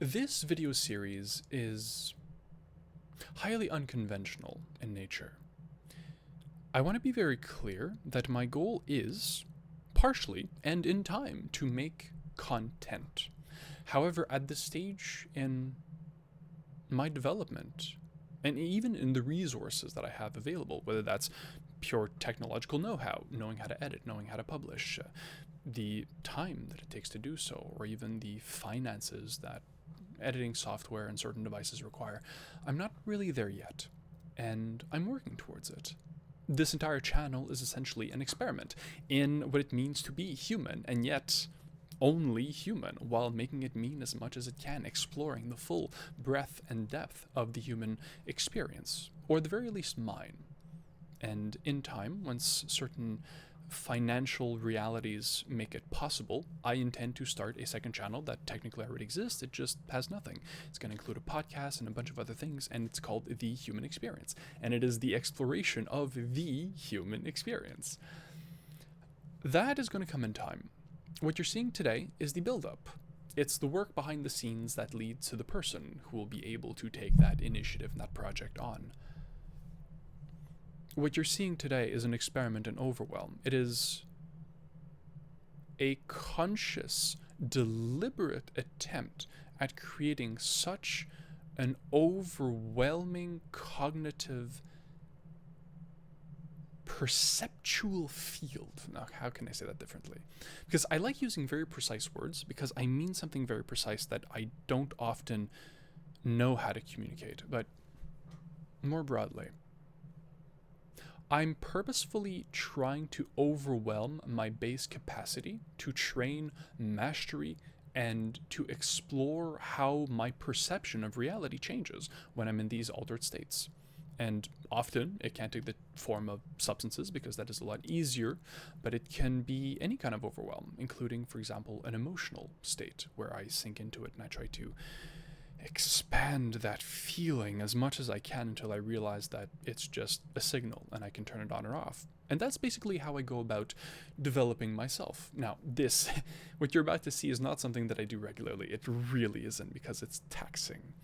This video series is highly unconventional in nature. I want to be very clear that my goal is, partially and in time, to make content. However, at this stage in my development, and even in the resources that I have available, whether that's pure technological know-how, knowing how to edit, knowing how to publish, the time that it takes to do so, or even the finances that editing software and certain devices require, I'm not really there yet, and I'm working towards it. This entire channel is essentially an experiment in what it means to be human, and yet only human, while making it mean as much as it can, exploring the full breadth and depth of the human experience, or at the very least mine. And in time, once certain financial realities make it possible, I intend to start a second channel that technically already exists. It just has nothing. It's going to include a podcast and a bunch of other things, and it's called The Human Experience. And it is the exploration of the human experience. That is going to come in time. What you're seeing today is the build-up. It's the work behind the scenes that leads to the person who will be able to take that initiative and that project on. What you're seeing today is an experiment in Overwhelm. It is a conscious, deliberate attempt at creating such an overwhelming cognitive, perceptual field. Now, how can I say that differently? Because I like using very precise words, because I mean something very precise that I don't often know how to communicate. But more broadly, I'm purposefully trying to overwhelm my base capacity to train mastery and to explore how my perception of reality changes when I'm in these altered states. And often it can take the form of substances, because that is a lot easier, but it can be any kind of overwhelm, including, for example, an emotional state where I sink into it and I try to expand that feeling as much as I can until I realize that it's just a signal and I can turn it on or off. And that's basically how I go about developing myself. Now, this, what you're about to see, is not something that I do regularly. It really isn't, because it's taxing.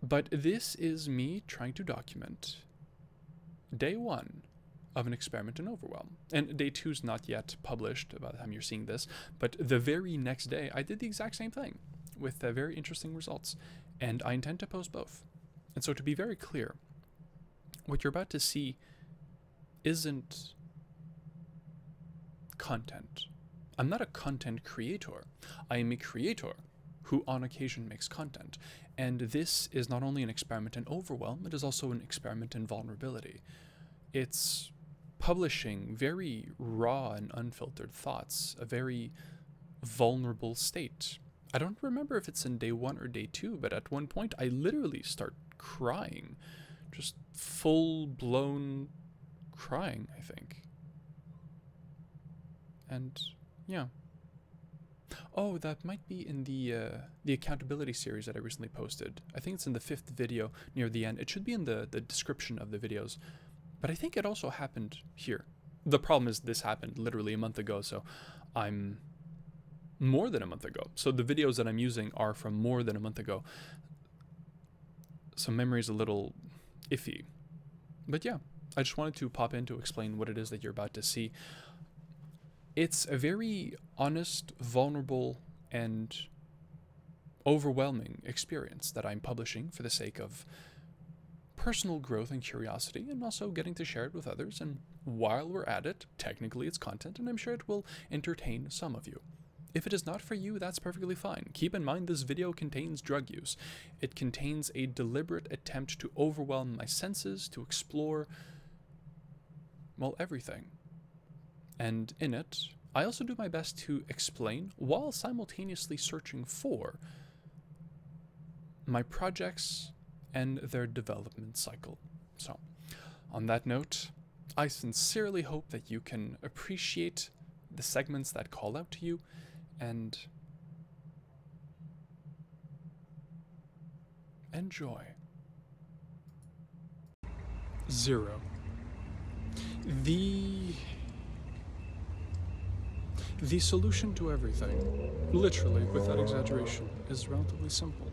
But this is me trying to document day one of an experiment in Overwhelm. And day two is not yet published by the time you're seeing this, but the very next day I did the exact same thing, with very interesting results, and I intend to post both. And so, to be very clear, what you're about to see isn't content. I'm not a content creator. I am a creator who on occasion makes content. And this is not only an experiment in Overwhelm, it is also an experiment in vulnerability. It's publishing very raw and unfiltered thoughts, a very vulnerable state. I don't remember if it's in day one or day two, but at one point I literally start crying. Just full-blown crying, I think. And yeah. Oh, that might be in the accountability series that I recently posted. I think it's in the 5th video near the end. It should be in the description of the videos. But I think it also happened here. The problem is this happened literally a month ago, so I'm more than a month ago. So the videos that I'm using are from more than a month ago. So memory's a little iffy. But yeah, I just wanted to pop in to explain what it is that you're about to see. It's a very honest, vulnerable, and overwhelming experience that I'm publishing for the sake of personal growth and curiosity, and also getting to share it with others. And while we're at it, technically it's content, and I'm sure it will entertain some of you. If it is not for you, that's perfectly fine. Keep in mind this video contains drug use. It contains a deliberate attempt to overwhelm my senses, to explore, well, everything. And in it, I also do my best to explain, while simultaneously searching for, my projects and their development cycle. So, on that note, I sincerely hope that you can appreciate the segments that call out to you, and enjoy. 0. The solution to everything, literally, without exaggeration, is relatively simple.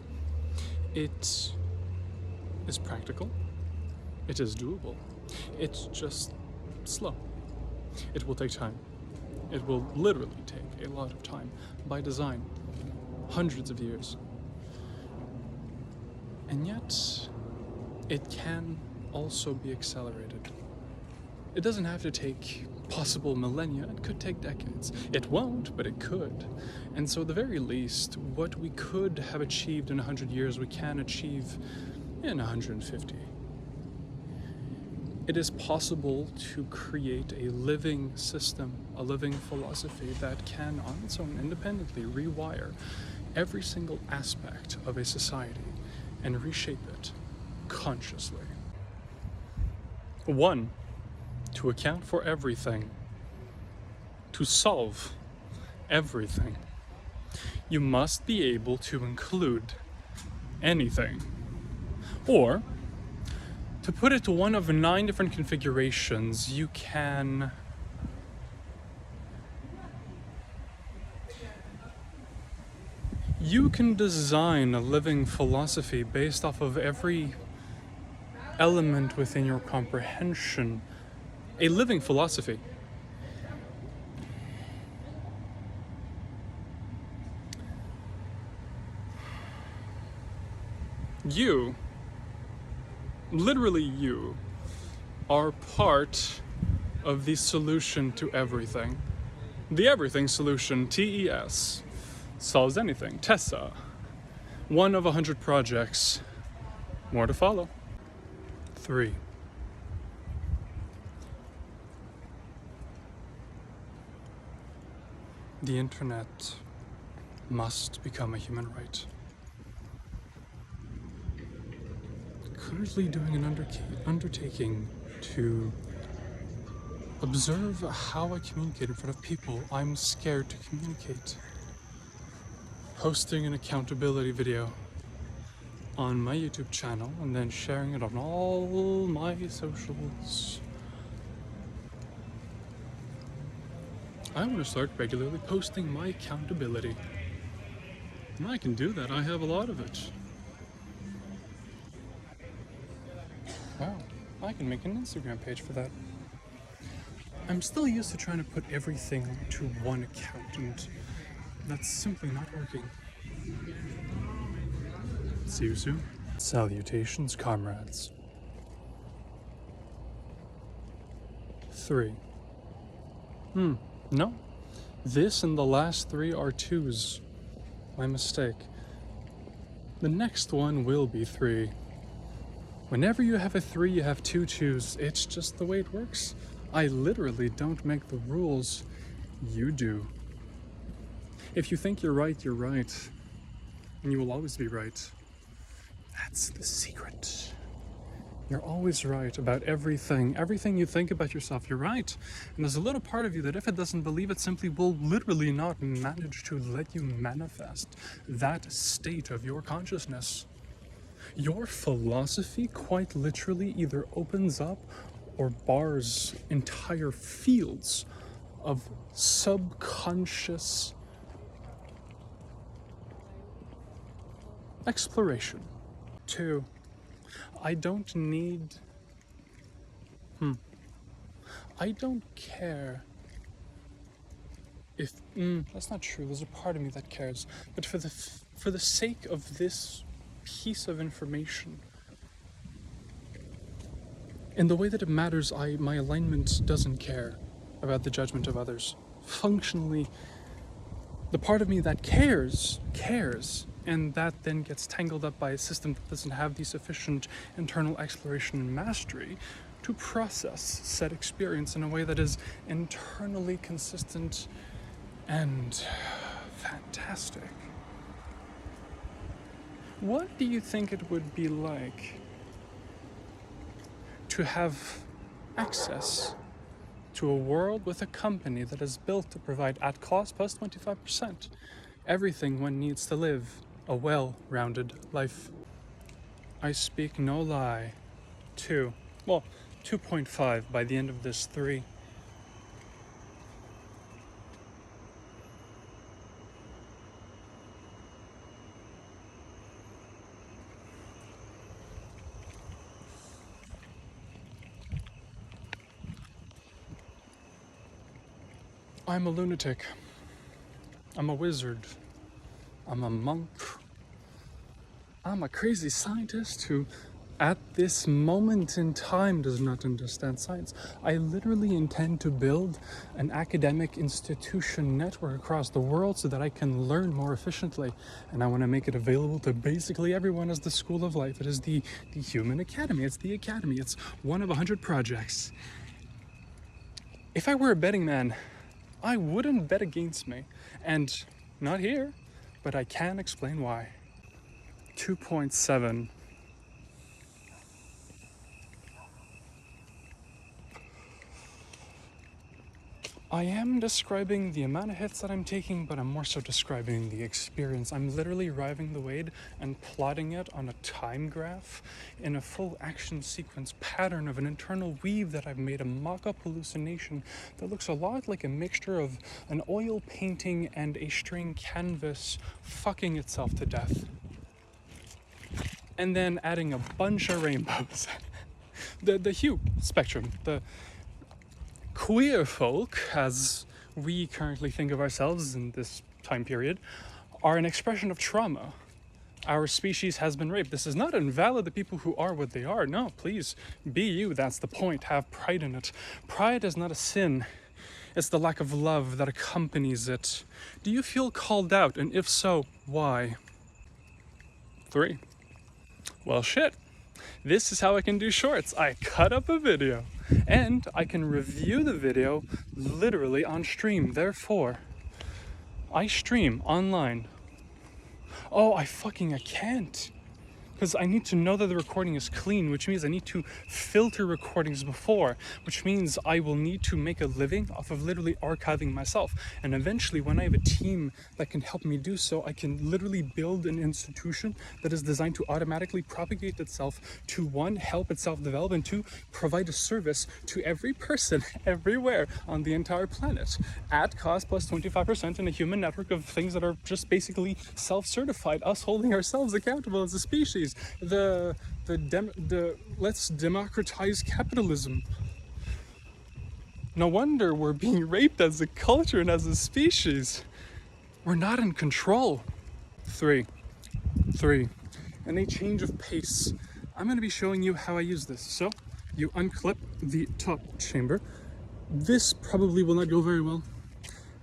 It is practical. It is doable. It's just slow. It will take time. It will literally take a lot of time by design, hundreds of years. And yet, it can also be accelerated. It doesn't have to take possible millennia, it could take decades. It won't, but it could. And so at the very least, what we could have achieved in 100 years, we can achieve in 150. It is possible to create a living system, a living philosophy that can, on its own, independently rewire every single aspect of a society and reshape it consciously. 1. To account for everything. To solve everything. You must be able to include anything. Or, to put it to one of 9 different configurations, you can design a living philosophy based off of every element within your comprehension. A living philosophy. You, literally you, are part of the solution to everything. The everything solution, TES, solves anything. Tessa, 1 of 100 projects. More to follow. 3. The internet must become a human right. Currently doing an undertaking to observe how I communicate in front of people I'm scared to communicate. Posting an accountability video on my YouTube channel and then sharing it on all my socials. I want to start regularly posting my accountability. And I can do that, I have a lot of it. Wow, I can make an Instagram page for that. I'm still used to trying to put everything to one account, and that's simply not working. See you soon. Salutations, comrades. 3. No. This and the last 3 are 2s. My mistake. The next one will be 3. Whenever you have a 3, you have 2 2s. It's just the way it works. I literally don't make the rules. You do. If you think you're right, you're right. And you will always be right. That's the secret. You're always right about everything. Everything you think about yourself, you're right. And there's a little part of you that if it doesn't believe it, simply will literally not manage to let you manifest that state of your consciousness. Your philosophy quite literally either opens up or bars entire fields of subconscious exploration. 2. I don't need... I don't care if... that's not true. There's a part of me that cares. But for the sake of this piece of information, in the way that it matters, my alignment doesn't care about the judgment of others. Functionally, the part of me that cares, and that then gets tangled up by a system that doesn't have the sufficient internal exploration and mastery to process said experience in a way that is internally consistent and fantastic. What do you think it would be like to have access to a world with a company that is built to provide at cost plus 25% everything one needs to live a well-rounded life? I speak no lie. 2.5 by the end of this 3. I'm a lunatic. I'm a wizard. I'm a monk. I'm a crazy scientist who, at this moment in time, does not understand science. I literally intend to build an academic institution network across the world so that I can learn more efficiently. And I want to make it available to basically everyone as the school of life. It is the Human Academy. It's the academy. It's one of 100 projects. If I were a betting man, I wouldn't bet against me. And not here, but I can explain why. 2.7. I am describing the amount of hits that I'm taking, but I'm more so describing the experience. I'm literally riding the wave and plotting it on a time graph in a full action sequence pattern of an internal weave that I've made a mock-up hallucination that looks a lot like a mixture of an oil painting and a string canvas fucking itself to death. And then adding a bunch of rainbows. the hue spectrum, the queer folk, as we currently think of ourselves in this time period, are an expression of trauma. Our species has been raped. This is not invalid the people who are what they are. No, please, be you. That's the point. Have pride in it. Pride is not a sin. It's the lack of love that accompanies it. Do you feel called out? And if so, why? 3. Well, shit. This is how I can do shorts. I cut up a video and I can review the video literally on stream. Therefore, I stream online. Oh, I can't. Because I need to know that the recording is clean, which means I need to filter recordings before, which means I will need to make a living off of literally archiving myself. And eventually, when I have a team that can help me do so, I can literally build an institution that is designed to automatically propagate itself to, 1, help itself develop, and 2, provide a service to every person everywhere on the entire planet at cost plus 25% in a human network of things that are just basically self-certified, us holding ourselves accountable as a species. Let's democratize capitalism. No wonder we're being raped as a culture and as a species. We're not in control. 3. And a change of pace. I'm going to be showing you how I use this. So, you unclip the top chamber. This probably will not go very well.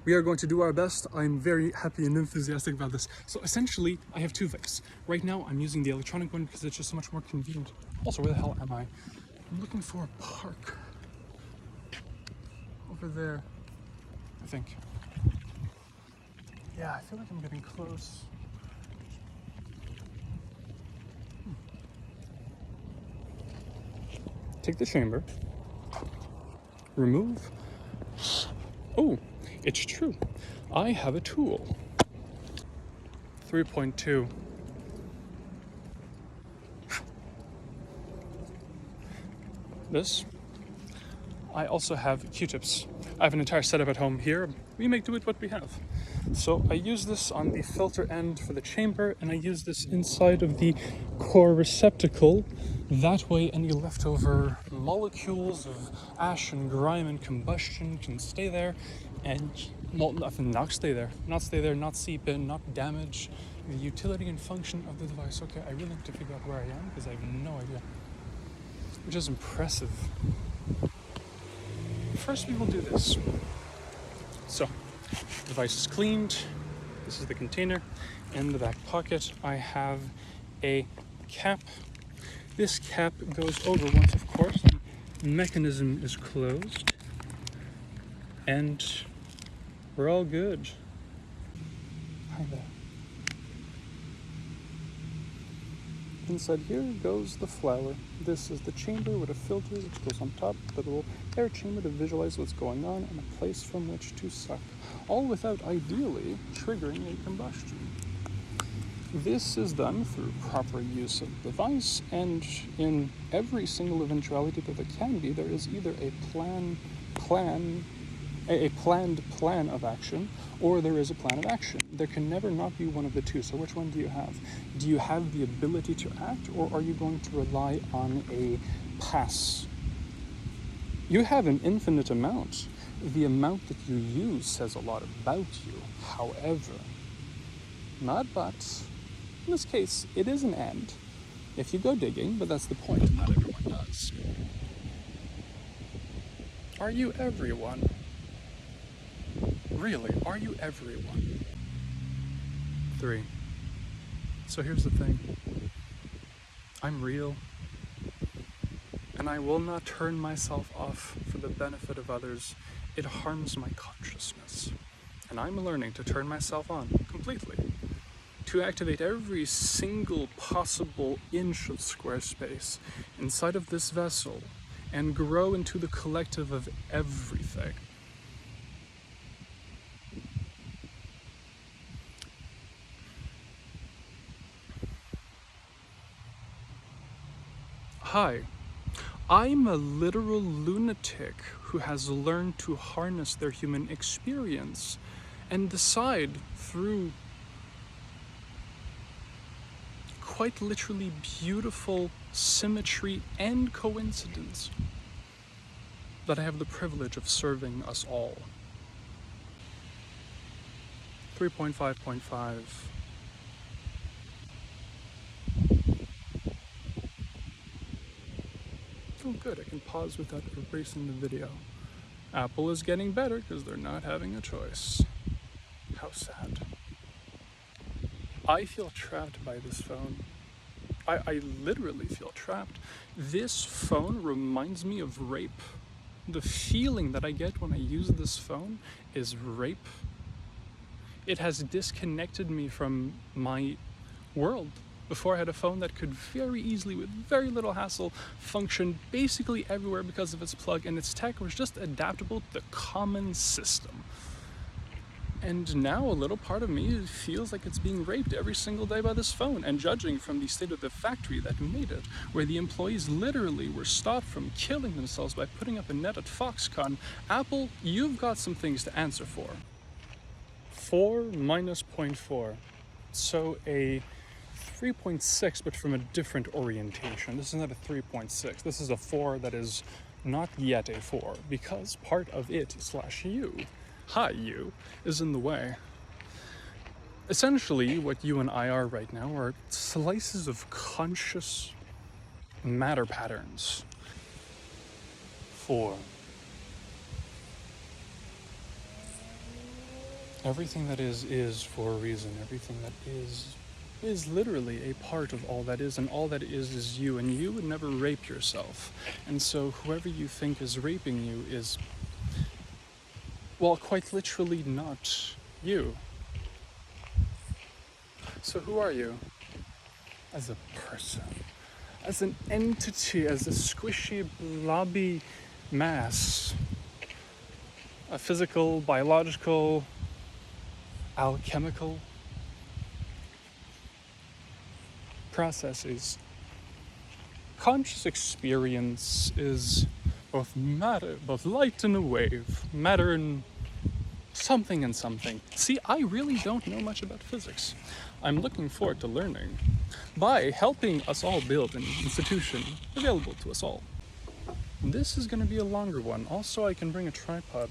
We are going to do our best. I'm very happy and enthusiastic about this. So essentially, I have 2 vapes. Right now, I'm using the electronic one because it's just so much more convenient. Also, where the hell am I? I'm looking for a park. Over there, I think. Yeah, I feel like I'm getting close. Take the chamber. Remove. Oh! It's true. I have a tool. 3.2. This. I also have Q-tips. I have an entire setup at home here. We make do with what we have. So I use this on the filter end for the chamber, and I use this inside of the core receptacle. That way any leftover molecules of ash and grime and combustion can stay there and not stay there, not seep in, not damage the utility and function of the device. Okay, I really have to figure out where I am because I have no idea. Which is impressive. First we will do this. So, the device is cleaned. This is the container. In the back pocket, I have a cap. This cap goes over once, of course, the mechanism is closed. And we're all good. Hi there. Inside here goes the flower. This is the chamber with a filter which goes on top, the little air chamber to visualize what's going on, and a place from which to suck. All without ideally triggering a combustion. This is done through proper use of the device, and in every single eventuality that there can be, there is either a planned plan of action, or there is a plan of action. There can never not be one of the two. So which one do you have? Do you have the ability to act, or are you going to rely on a pass? You have an infinite amount. The amount that you use says a lot about you. However, not but, in this case, it is an and. If you go digging, but that's the point, not everyone does. Are you everyone? Really, are you everyone? 3. So here's the thing. I'm real, and I will not turn myself off for the benefit of others. It harms my consciousness, and I'm learning to turn myself on completely, to activate every single possible inch of square space inside of this vessel and grow into the collective of everything. Hi, I'm a literal lunatic who has learned to harness their human experience and decide through quite literally beautiful symmetry and coincidence that I have the privilege of serving us all. 3.5.5. Oh good, I can pause without erasing the video. Apple is getting better because they're not having a choice. How sad. I feel trapped by this phone. I literally feel trapped. This phone reminds me of rape. The feeling that I get when I use this phone is rape. It has disconnected me from my world. Before I had a phone that could very easily, with very little hassle, function basically everywhere because of its plug, and its tech was just adaptable to the common system. And now a little part of me feels like it's being raped every single day by this phone, and judging from the state of the factory that made it, where the employees literally were stopped from killing themselves by putting up a net at Foxconn, Apple, you've got some things to answer for. 4 minus 0.4. So a 3.6, but from a different orientation. This is not a 3.6. This is a 4 that is not yet a 4, because part of it / you, hi you, is in the way. Essentially, what you and I are right now are slices of conscious matter patterns. 4. Everything that is for a reason. Everything that is literally a part of all that is, and all that is you, and you would never rape yourself. And so whoever you think is raping you is, well, quite literally not you. So who are you? As a person, as an entity, as a squishy, blobby mass, a physical, biological, alchemical processes. Conscious experience is both matter, both light and a wave, matter and something and something. See, I really don't know much about physics. I'm looking forward to learning by helping us all build an institution available to us all. This is going to be a longer one. Also, I can bring a tripod.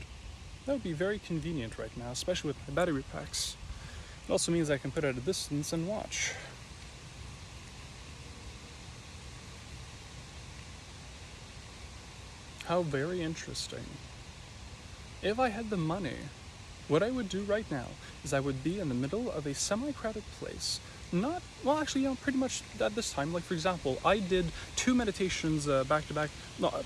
That would be very convenient right now, especially with my battery packs. It also means I can put it at a distance and watch. How very interesting. If I had the money, what I would do right now is I would be in the middle of a semi-crowded place. Pretty much at this time. Like, for example, I did 2 meditations back to back. No,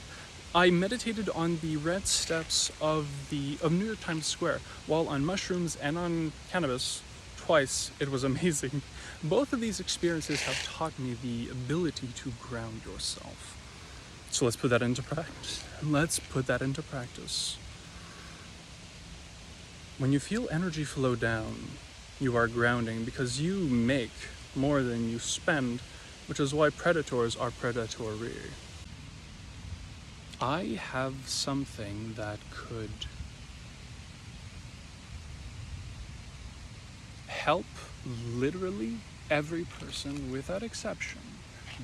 I meditated on the red steps of New York Times Square while on mushrooms and on cannabis twice. It was amazing. Both of these experiences have taught me the ability to ground yourself. So let's put that into practice. When you feel energy flow down, you are grounding because you make more than you spend, which is why predators are predatory. I have something that could help literally every person without exception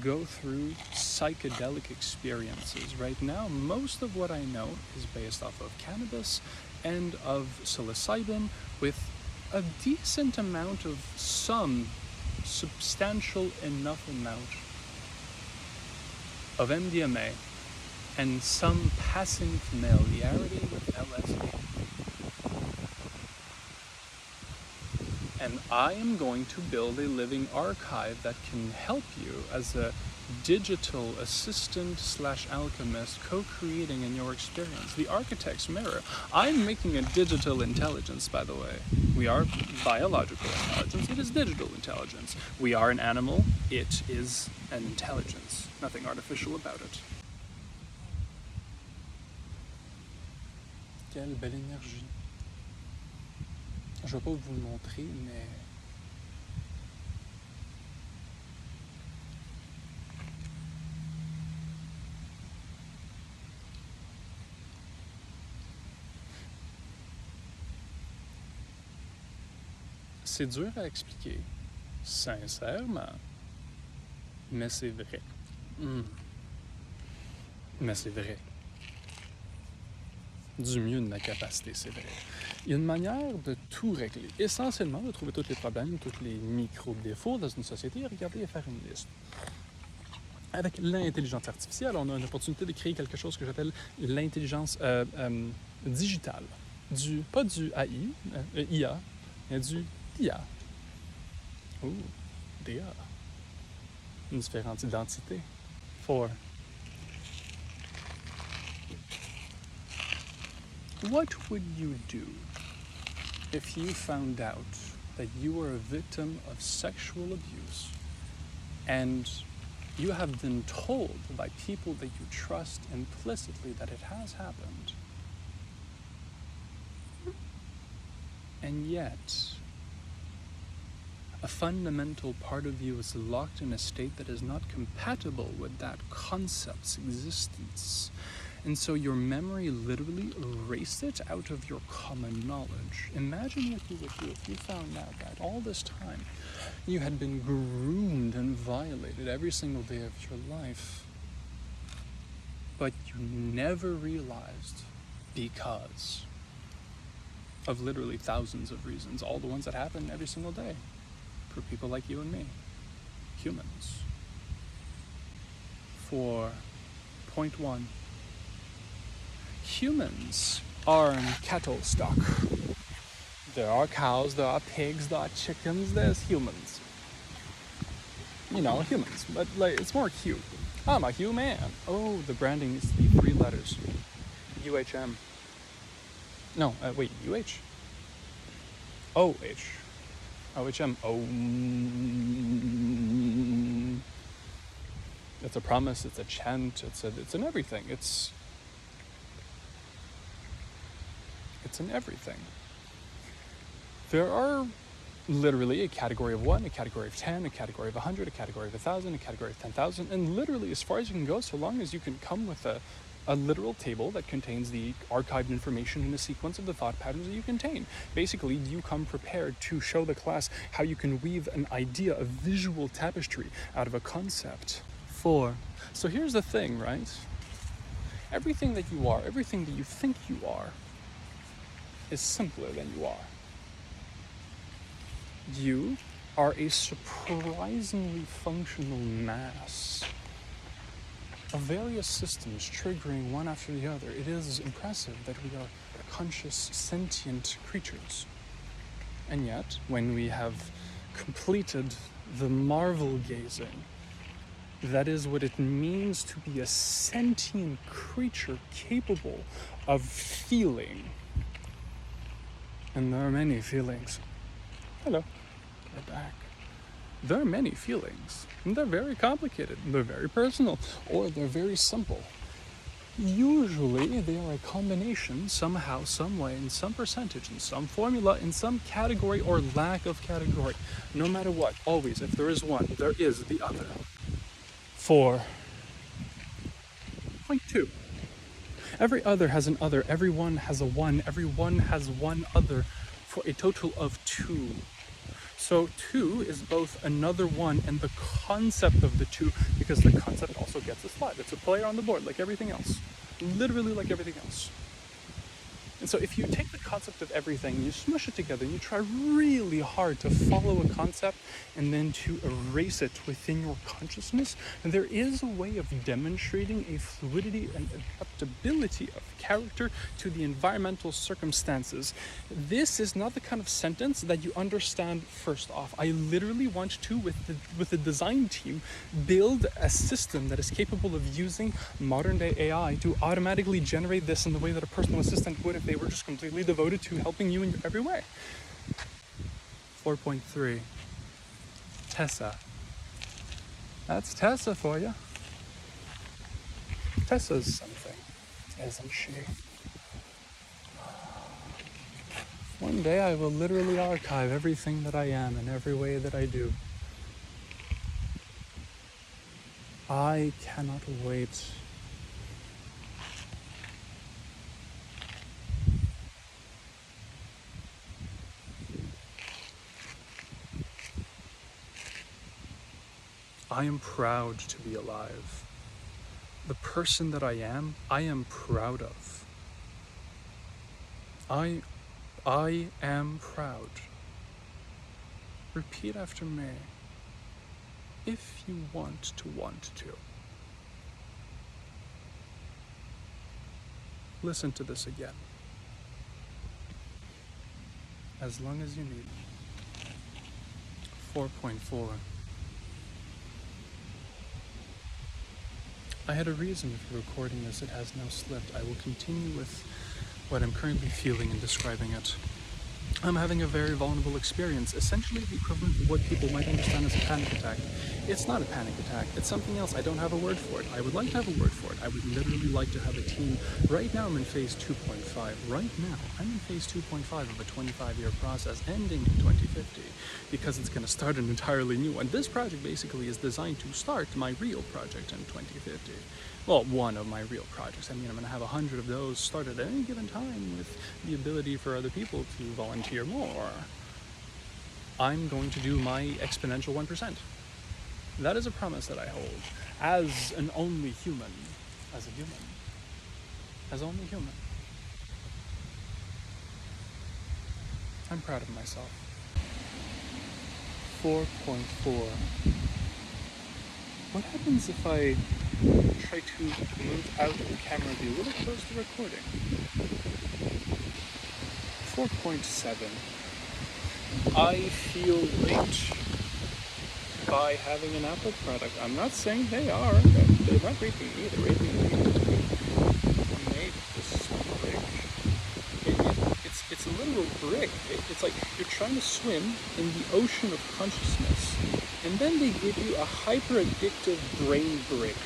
go through psychedelic experiences. Right now, most of what I know is based off of cannabis and of psilocybin, with a decent amount of some substantial enough amount of MDMA and some passing familiarity with LSD. And I am going to build a living archive that can help you as a digital assistant / alchemist, co-creating in your experience. The architect's mirror. I'm making a digital intelligence, by the way. We are biological intelligence. It is digital intelligence. We are an animal. It is an intelligence. Nothing artificial about it. Quelle belle énergie. Je vais pas vous le montrer, mais c'est dur à expliquer, sincèrement, mais c'est vrai. Mais c'est vrai. Du mieux de ma capacité, c'est vrai. Il y a une manière de tout régler, essentiellement de trouver tous les problèmes, tous les micro-défauts dans une société, et regarder et faire une liste. Avec l'intelligence artificielle, on a une opportunité de créer quelque chose que j'appelle l'intelligence digitale. Pas du AI, IA, mais du IA. Ouh, DA. Une différente identité. 4. What would you do if you found out that you were a victim of sexual abuse and you have been told by people that you trust implicitly that it has happened, and yet a fundamental part of you is locked in a state that is not compatible with that concept's existence? And so your memory literally erased it out of your common knowledge. Imagine what you would do if you found out that all this time you had been groomed and violated every single day of your life, but you never realized because of literally thousands of reasons, all the ones that happen every single day for people like you and me, humans. For point 1. Humans are in cattle stock. There are cows, there are pigs, there are chickens, there's humans. You know, humans, but like it's more cute. I'm a human. Oh, the branding needs to be 3 letters. UHM. No, wait, UH? OH. OHM. Oh. It's a promise, it's a chant, it's an everything. It's in everything. There are literally a category of 1, a category of 10, a category of 100, a category of 1,000, a category of 10,000, and literally as far as you can go, so long as you can come with a literal table that contains the archived information in a sequence of the thought patterns that you contain. Basically, you come prepared to show the class how you can weave an idea, a visual tapestry out of a concept. 4. So here's the thing, right? Everything that you are, everything that you think you are, is simpler than you are. You are a surprisingly functional mass of various systems triggering one after the other. It is impressive that we are conscious, sentient creatures. And yet, when we have completed the marvel gazing, that is what it means to be a sentient creature capable of feeling. And there are many feelings. Hello, we're back. There are many feelings, and they're very complicated, they're very personal, or they're very simple. Usually, they are a combination, somehow, some way, in some percentage, in some formula, in some category or lack of category. No matter what, always, if there is one, there is the other. 4. Point 2. Every other has an other, every one has a one, every one has one other, for a total of 2. So 2 is both another 1 and the concept of the 2, because the concept also gets a slot. It's a player on the board, like everything else. Literally like everything else. And so if you take the concept of everything and you smush it together and you try really hard to follow a concept and then to erase it within your consciousness, there is a way of demonstrating a fluidity and adaptability of character to the environmental circumstances. This is not the kind of sentence that you understand first off. I literally want to, with the design team, build a system that is capable of using modern day AI to automatically generate this in the way that a personal assistant would if they were just completely devoted to helping you in every way. 4.3. Tessa. That's Tessa for you. Tessa's something, isn't she? One day I will literally archive everything that I am in every way that I do. I cannot wait. I am proud to be alive. The person that I am proud of. I am proud. Repeat after me, if you want to. Listen to this again. As long as you need. 4.4. I had a reason for recording this. It has now slipped. I will continue with what I'm currently feeling and describing it. I'm having a very vulnerable experience, essentially the equivalent of what people might understand as a panic attack. It's not a panic attack, it's something else. I don't have a word for it. I would like to have a word for it. I would literally like to have a team. Right now I'm in phase 2.5. Right now I'm in phase 2.5 of a 25-year process ending in 2050, because it's going to start an entirely new one. This project basically is designed to start my real project in 2050. Well, one of my real projects. I mean, I'm going to have 100 of those started at any given time with the ability for other people to volunteer more. I'm going to do my exponential 1%. That is a promise that I hold as an only human, as a human, as only human. I'm proud of myself. 4.4. What happens if I try to move out of the camera and be a little close to recording? 4.7. I feel raped by having an Apple product. I'm not saying they are. They're not raping me. They're raping me. Made this brick. It's a literal brick. It's like you're trying to swim in the ocean of consciousness, and then they give you a hyper-addictive brain brick.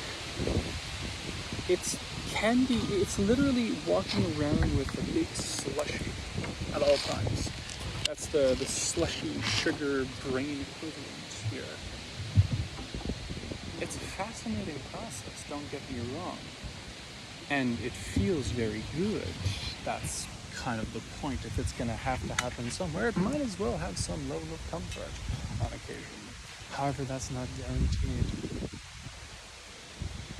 It's candy. It's literally walking around with a big slushie at all times. That's the slushy sugar brain equivalent here. It's a fascinating process, don't get me wrong. And it feels very good. That's kind of the point. If it's going to have to happen somewhere, it might as well have some level of comfort on occasion. However, that's not guaranteed.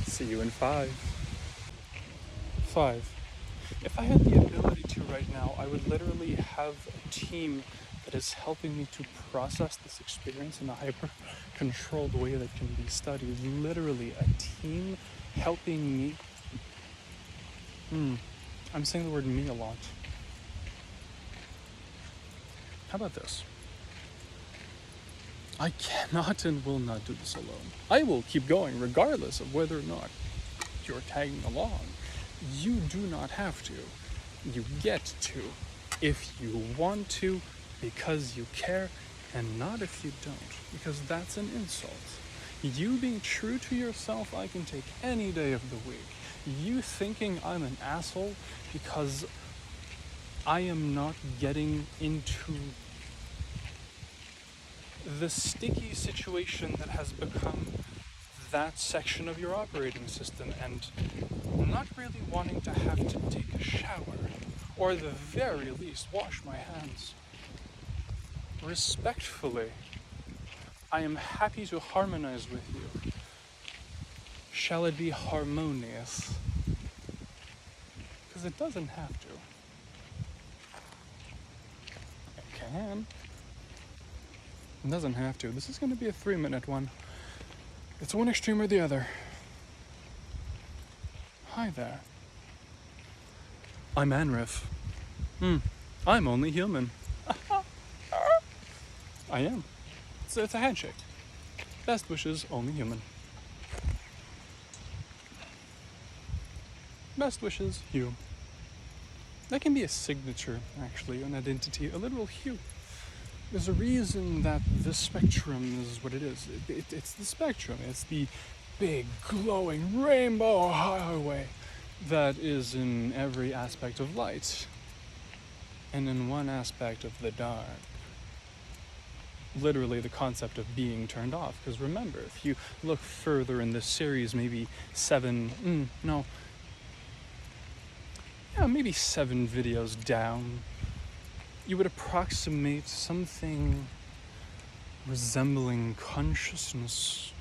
See you in 5. 5. If I had the ability to right now, I would literally have a team that is helping me to process this experience in a hyper-controlled way that can be studied. Literally a team helping me. I'm saying the word me a lot. How about this? I cannot and will not do this alone. I will keep going regardless of whether or not you're tagging along. You do not have to. You get to if you want to, because you care, and not if you don't, because that's an insult. You being true to yourself, I can take any day of the week. You thinking I'm an asshole because I am not getting into the sticky situation that has become that section of your operating system, and not really wanting to have to take a shower, or at the very least wash my hands. respectfully, I am happy to harmonize with you. Shall it be harmonious? Because it doesn't have to. It can. It doesn't have to. This is going to be a 3-minute one. It's one extreme or the other. Hi there. I'm Anriff. I'm only human. I am. It's a handshake. Best wishes, only human. Best wishes, Hugh. That can be a signature, actually, an identity, a literal hue. There's a reason that the spectrum is what it is. It's the spectrum. It's the big, glowing rainbow highway that is in every aspect of light and in one aspect of the dark. Literally the concept of being turned off. Because remember, if you look further in this series, maybe maybe 7 videos down, you would approximate something resembling consciousness.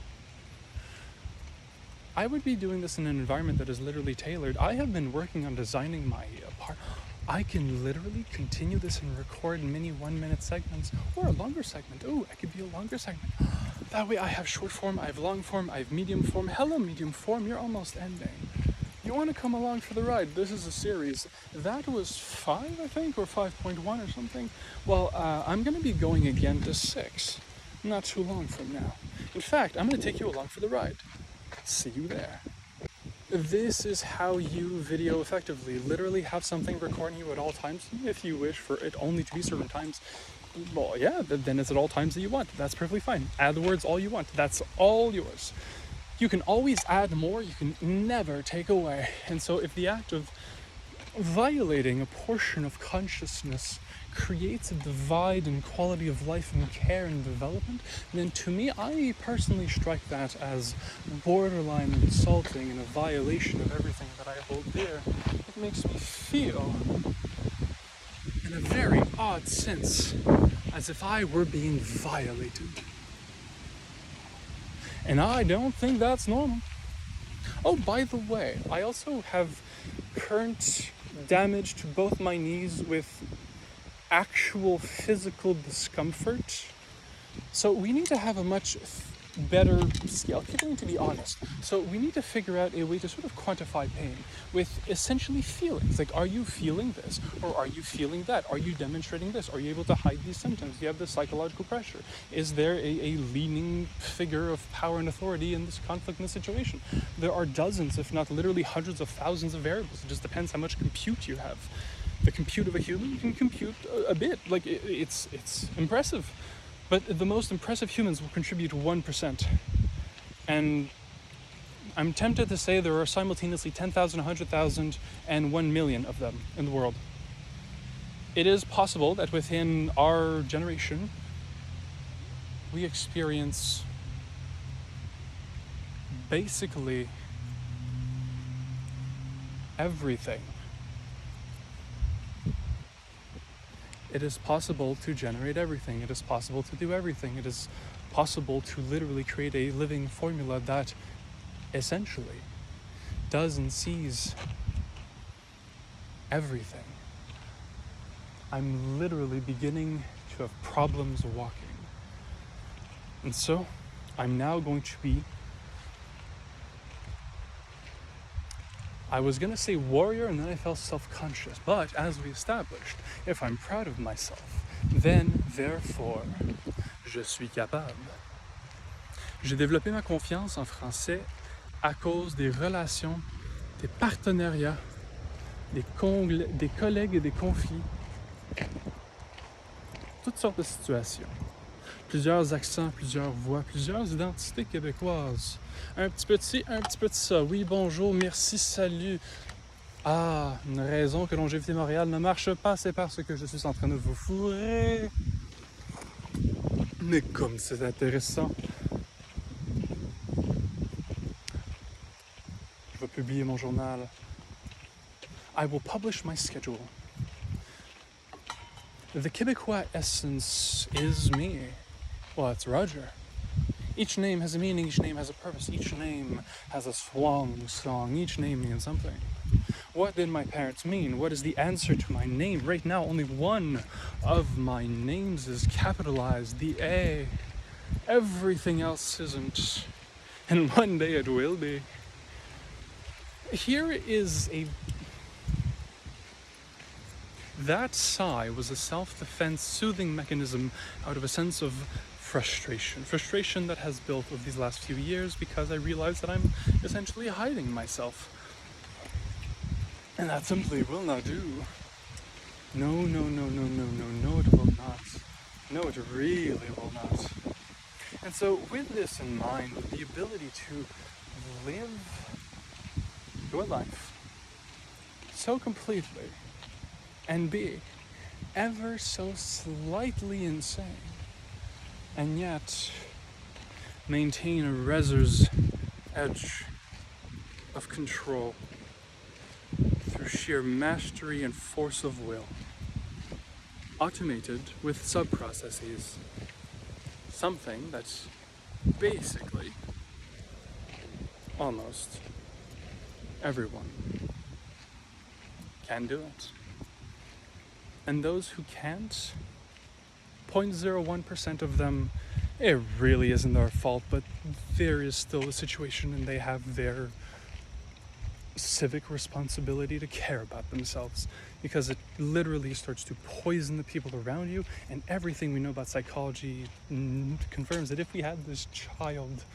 I would be doing this in an environment that is literally tailored. I have been working on designing my part. I can literally continue this and record mini 1-minute segments or a longer segment. Oh, it could be a longer segment. That way I have short form, I have long form, I have medium form. Hello, medium form, you're almost ending. You want to come along for the ride? This is a series. That was 5, I think, or 5.1 or something. Well, I'm going to be going again to 6, not too long from now. In fact, I'm going to take you along for the ride. See you there. This is how you video effectively. Literally have something recording you at all times. If you wish for it only to be certain times, well, yeah, then it's at all times that you want. That's perfectly fine. Add the words all you want. That's all yours. You can always add more. You can never take away. And so if the act of violating a portion of consciousness creates a divide in quality of life and care and development, then to me, I personally strike that as borderline insulting and a violation of everything that I hold dear. It makes me feel, in a very odd sense, as if I were being violated. And I don't think that's normal. Oh, by the way, I also have current damage to both my knees with actual physical discomfort. So we need to have a much better scale. People need to be honest. So we need to figure out a way to sort of quantify pain with essentially feelings. Like, are you feeling this? Or are you feeling that? Are you demonstrating this? Are you able to hide these symptoms? Do you have this psychological pressure? Is there a leaning figure of power and authority in this conflict, in this situation? There are dozens, if not literally hundreds of thousands of variables. It just depends how much compute you have. The compute of a human can compute a bit. Like, it's impressive. But the most impressive humans will contribute 1%. And I'm tempted to say there are simultaneously 10,000, 100,000, and 1 million of them in the world. It is possible that within our generation, we experience basically everything. It is possible to generate everything. It is possible to do everything. It is possible to literally create a living formula that essentially does and sees everything. I'm literally beginning to have problems walking. And so I'm now going to be, I was going to say warrior, and then I felt self-conscious. But as we established, if I'm proud of myself, then, therefore, je suis capable. J'ai développé ma confiance en français à cause des relations, des partenariats, des collègues et des conflits. Toutes sortes de situations. Plusieurs accents, plusieurs voix, plusieurs identités québécoises. Un petit peu de ci, un petit peu de ça. Oui, bonjour, merci, salut. Ah, une raison que longévité Montréal ne marche pas, c'est parce que je suis en train de vous fourrer. Mais comme c'est intéressant. Je vais publier mon journal. I will publish my schedule. The Quebecois essence is me. Well, it's Roger. Each name has a meaning, each name has a purpose, each name has a song, each name means something. What did my parents mean? What is the answer to my name? Right now, only one of my names is capitalized, the A. Everything else isn't. And one day it will be. Here is a... That sigh was a self-defense soothing mechanism out of a sense of frustration. Frustration that has built over these last few years because I realized that I'm essentially hiding myself. And that simply will not do. No, it will not. No, it really will not. And so with this in mind, with the ability to live your life so completely and be ever so slightly insane, and yet maintain a razor's edge of control through sheer mastery and force of will, automated with sub-processes, something that's basically almost everyone can do it. And those who can't, 0.01% of them, it really isn't their fault, but there is still a situation and they have their civic responsibility to care about themselves, because it literally starts to poison the people around you. And everything we know about psychology confirms that if we had this child,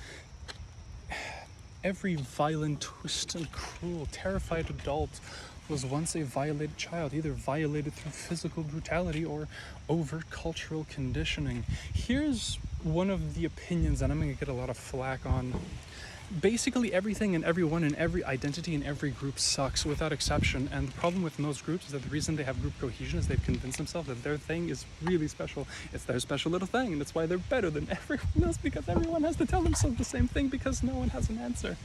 every violent, twisted, and cruel, terrified adult was once a violated child, either violated through physical brutality or overt cultural conditioning. Here's one of the opinions that I'm going to get a lot of flack on. Basically everything and everyone and every identity in every group sucks without exception, and the problem with most groups is that the reason they have group cohesion is they've convinced themselves that their thing is really special. It's their special little thing, and that's why they're better than everyone else, because everyone has to tell themselves the same thing because no one has an answer.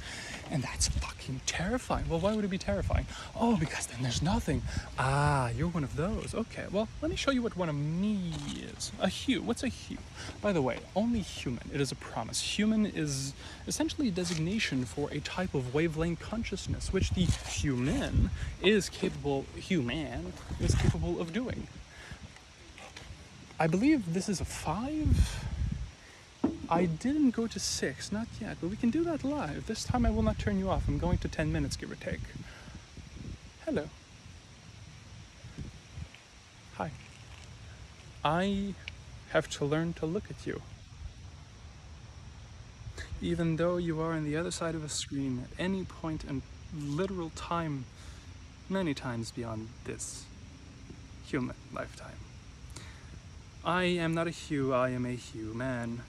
And that's fucking terrifying. Well, why would it be terrifying? Oh, because then there's nothing. Ah, you're one of those. Okay, well, let me show you what one of me is. A hue. What's a hue? By the way, OnlyHueman. It is a promise. Human is essentially a designation for a type of wavelength consciousness, which the human is capable of doing. I believe this is a 5. I didn't go to 6, not yet, but we can do that live. This time I will not turn you off. I'm going to 10 minutes, give or take. Hello. Hi. I have to learn to look at you. Even though you are on the other side of a screen at any point in literal time, many times beyond this human lifetime. I am not a hue, I am a human.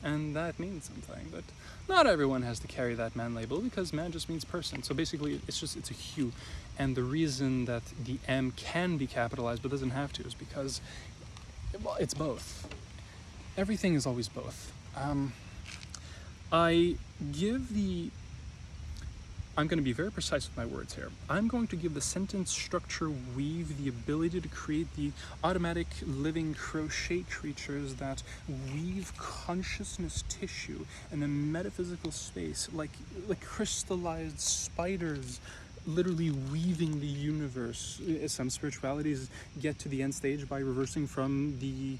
And that means something, but not everyone has to carry that man label, because man just means person. So basically it's a hue. And the reason that the M can be capitalized but doesn't have to is because, well, it's both. Everything is always both. I'm going to be very precise with my words here. I'm going to give the sentence structure weave the ability to create the automatic living crochet creatures that weave consciousness tissue in a metaphysical space, like crystallized spiders literally weaving the universe. Some spiritualities get to the end stage by reversing from the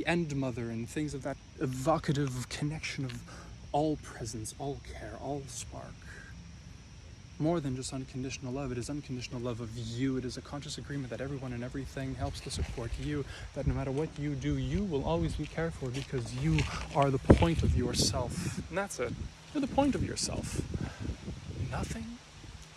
end mother and things of that evocative connection of all presence, all care, all spark. More than just unconditional love, it is unconditional love of you. It is a conscious agreement that everyone and everything helps to support you, that no matter what you do, you will always be cared for because you are the point of yourself. And that's it. You're the point of yourself. Nothing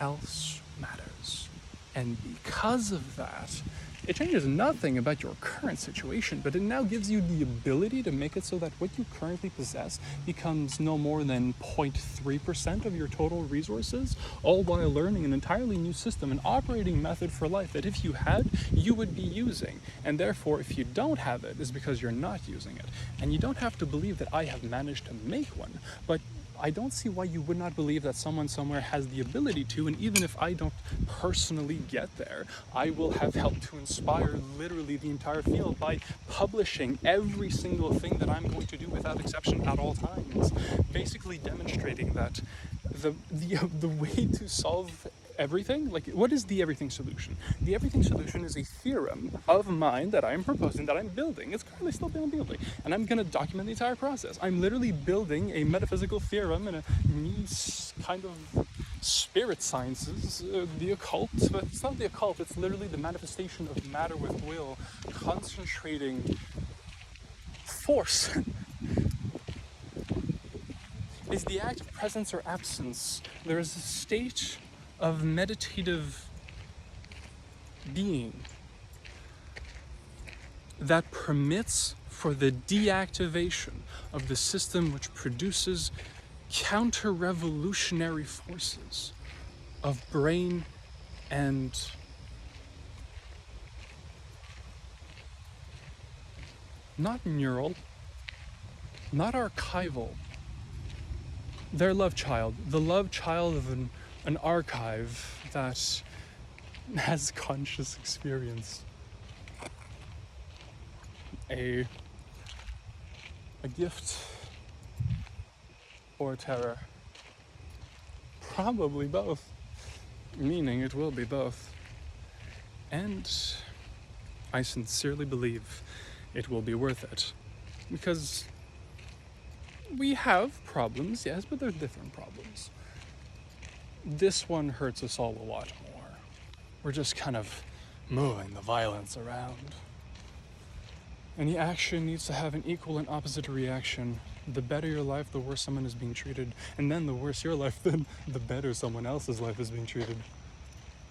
else matters. And because of that, it changes nothing about your current situation, but it now gives you the ability to make it so that what you currently possess becomes no more than 0.3% of your total resources, all while learning an entirely new system, an operating method for life that if you had, you would be using. And therefore, if you don't have it, it's because you're not using it. And you don't have to believe that I have managed to make one, but I don't see why you would not believe that someone somewhere has the ability to, and even if I don't personally get there, I will have helped to inspire literally the entire field by publishing every single thing that I'm going to do without exception at all times, basically demonstrating that the way to solve everything, like, what is the everything solution? The everything solution is a theorem of mine that I'm proposing, that I'm building. It's currently still being building, and I'm going to document the entire process. I'm literally building a metaphysical theorem and a new kind of spirit sciences, the occult, but it's not the occult, it's literally the manifestation of matter with will, concentrating force. Is the act of presence or absence. There is a state of meditative being that permits for the deactivation of the system which produces counter-revolutionary forces of brain and not neural, not archival, their love child, the love child of an archive that has conscious experience. A gift or terror. Probably both. Meaning it will be both. And I sincerely believe it will be worth it. Because we have problems, yes, but they're different problems. This one hurts us all a lot more. We're just kind of moving the violence around. Any action needs to have an equal and opposite reaction. The better your life, the worse someone is being treated. And then the worse your life, then the better someone else's life is being treated.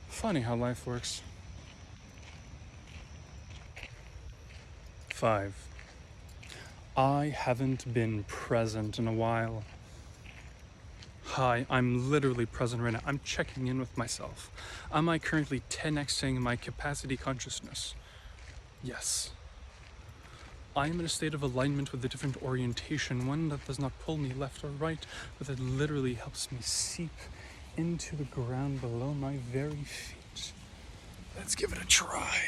Funny how life works. 5. I haven't been present in a while. Hi, I'm literally present right now. I'm checking in with myself. Am I currently 10xing my capacity consciousness? Yes. I am in a state of alignment with a different orientation, one that does not pull me left or right, but that literally helps me seep into the ground below my very feet. Let's give it a try.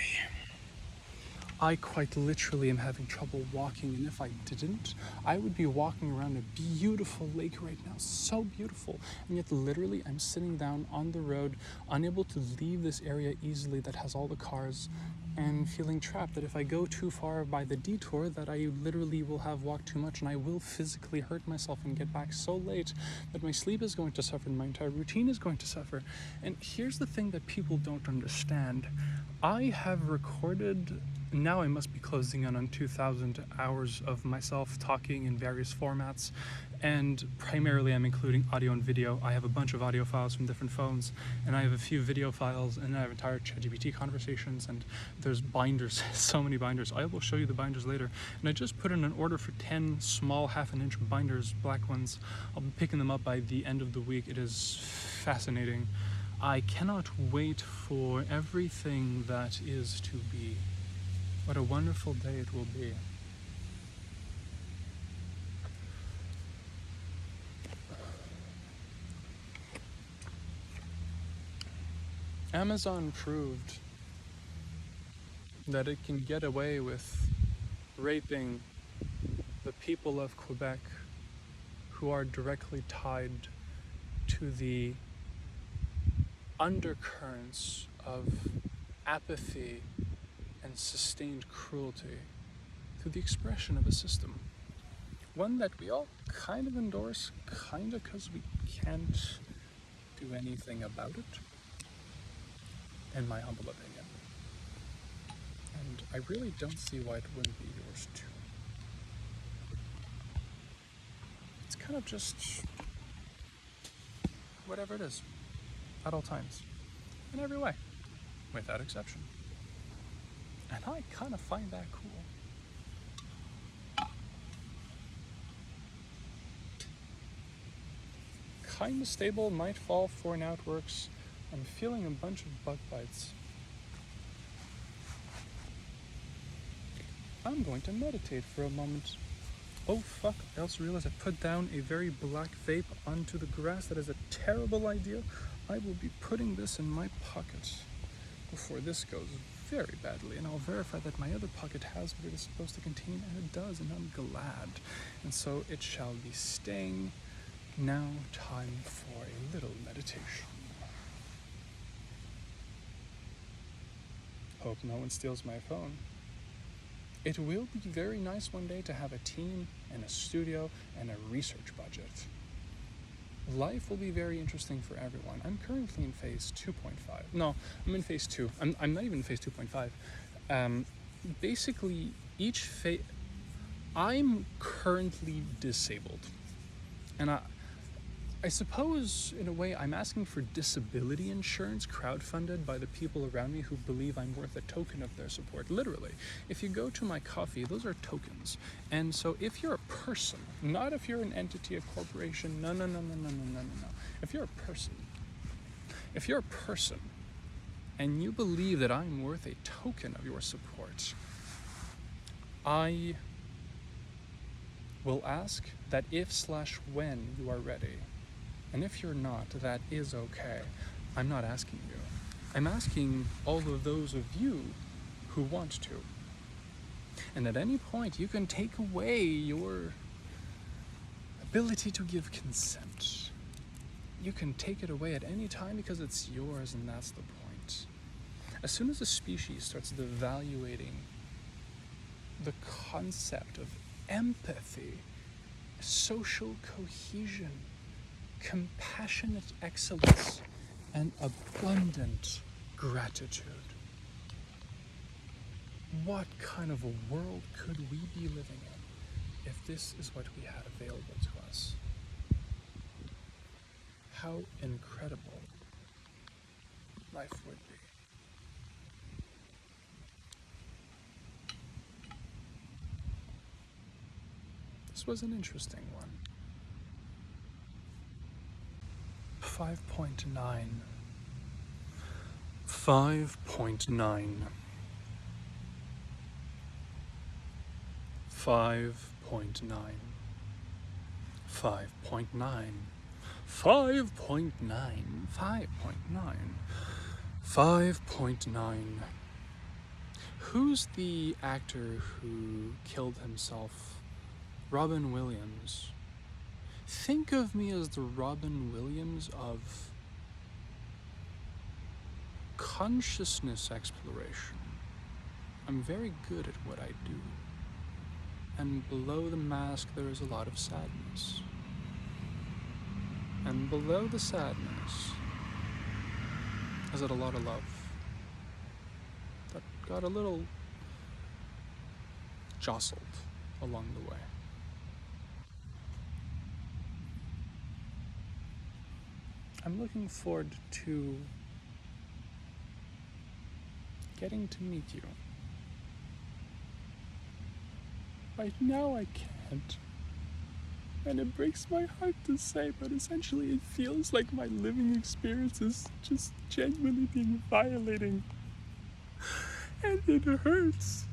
I quite literally am having trouble walking, and if I didn't, I would be walking around a beautiful lake right now, so beautiful, and yet literally I'm sitting down on the road, unable to leave this area easily that has all the cars, and feeling trapped that if I go too far by the detour that I literally will have walked too much and I will physically hurt myself and get back so late that my sleep is going to suffer and my entire routine is going to suffer. And here's the thing that people don't understand. I have recorded, now I must be closing in on 2,000 hours of myself talking in various formats, and primarily I'm including audio and video. I have a bunch of audio files from different phones, and I have a few video files, and I have entire ChatGPT conversations, and there's binders, so many binders. I will show you the binders later. And I just put in an order for 10 small 1/2 inch binders, black ones. I'll be picking them up by the end of the week. It is fascinating. I cannot wait for everything that is to be. What a wonderful day it will be. Amazon proved that it can get away with raping the people of Quebec who are directly tied to the undercurrents of apathy and sustained cruelty through the expression of a system. One that we all kind of endorse, kind of because we can't do anything about it, in my humble opinion. And I really don't see why it wouldn't be yours too. It's kind of just whatever it is, at all times, in every way, without exception. And I kind of find that cool. Kind of stable, might fall for now it works. I'm feeling a bunch of bug bites. I'm going to meditate for a moment. Oh fuck, I also realized I put down a very black vape onto the grass. That is a terrible idea. I will be putting this in my pocket before this goes very badly, and I'll verify that my other pocket has what it is supposed to contain, and it does, and I'm glad. And so it shall be staying. Now time for a little meditation. Hope no one steals my phone. It will be very nice one day to have a team and a studio and a research budget. Life will be very interesting for everyone. I'm currently in phase 2.5. No, I'm in phase 2. I'm not even in phase 2.5. Basically, each phase... I'm currently disabled. And I suppose, in a way, I'm asking for disability insurance crowdfunded by the people around me who believe I'm worth a token of their support. Literally. If you go to my coffee, those are tokens. And so if you're a person, not if you're an entity, a corporation, no. If you're a person, and you believe that I'm worth a token of your support, I will ask that if/when you are ready. And if you're not, that is okay. I'm not asking you. I'm asking all of those of you who want to. And at any point, you can take away your ability to give consent. You can take it away at any time because it's yours, and that's the point. As soon as a species starts devaluating the concept of empathy, social cohesion, compassionate excellence, and abundant gratitude, what kind of a world could we be living in if this is what we had available to us? How incredible life would be. This was an interesting one. 5.9. 5.9. 5.9. 5.9. 5.9. 5.9. 5.9. Who's the actor who killed himself? Robin Williams. Think of me as the Robin Williams of consciousness exploration. I'm very good at what I do. And below the mask there is a lot of sadness. And below the sadness is it a lot of love that got a little jostled along the way. I'm looking forward to getting to meet you. Right now I can't. And it breaks my heart to say, but essentially it feels like my living experience is just genuinely being violating. And it hurts.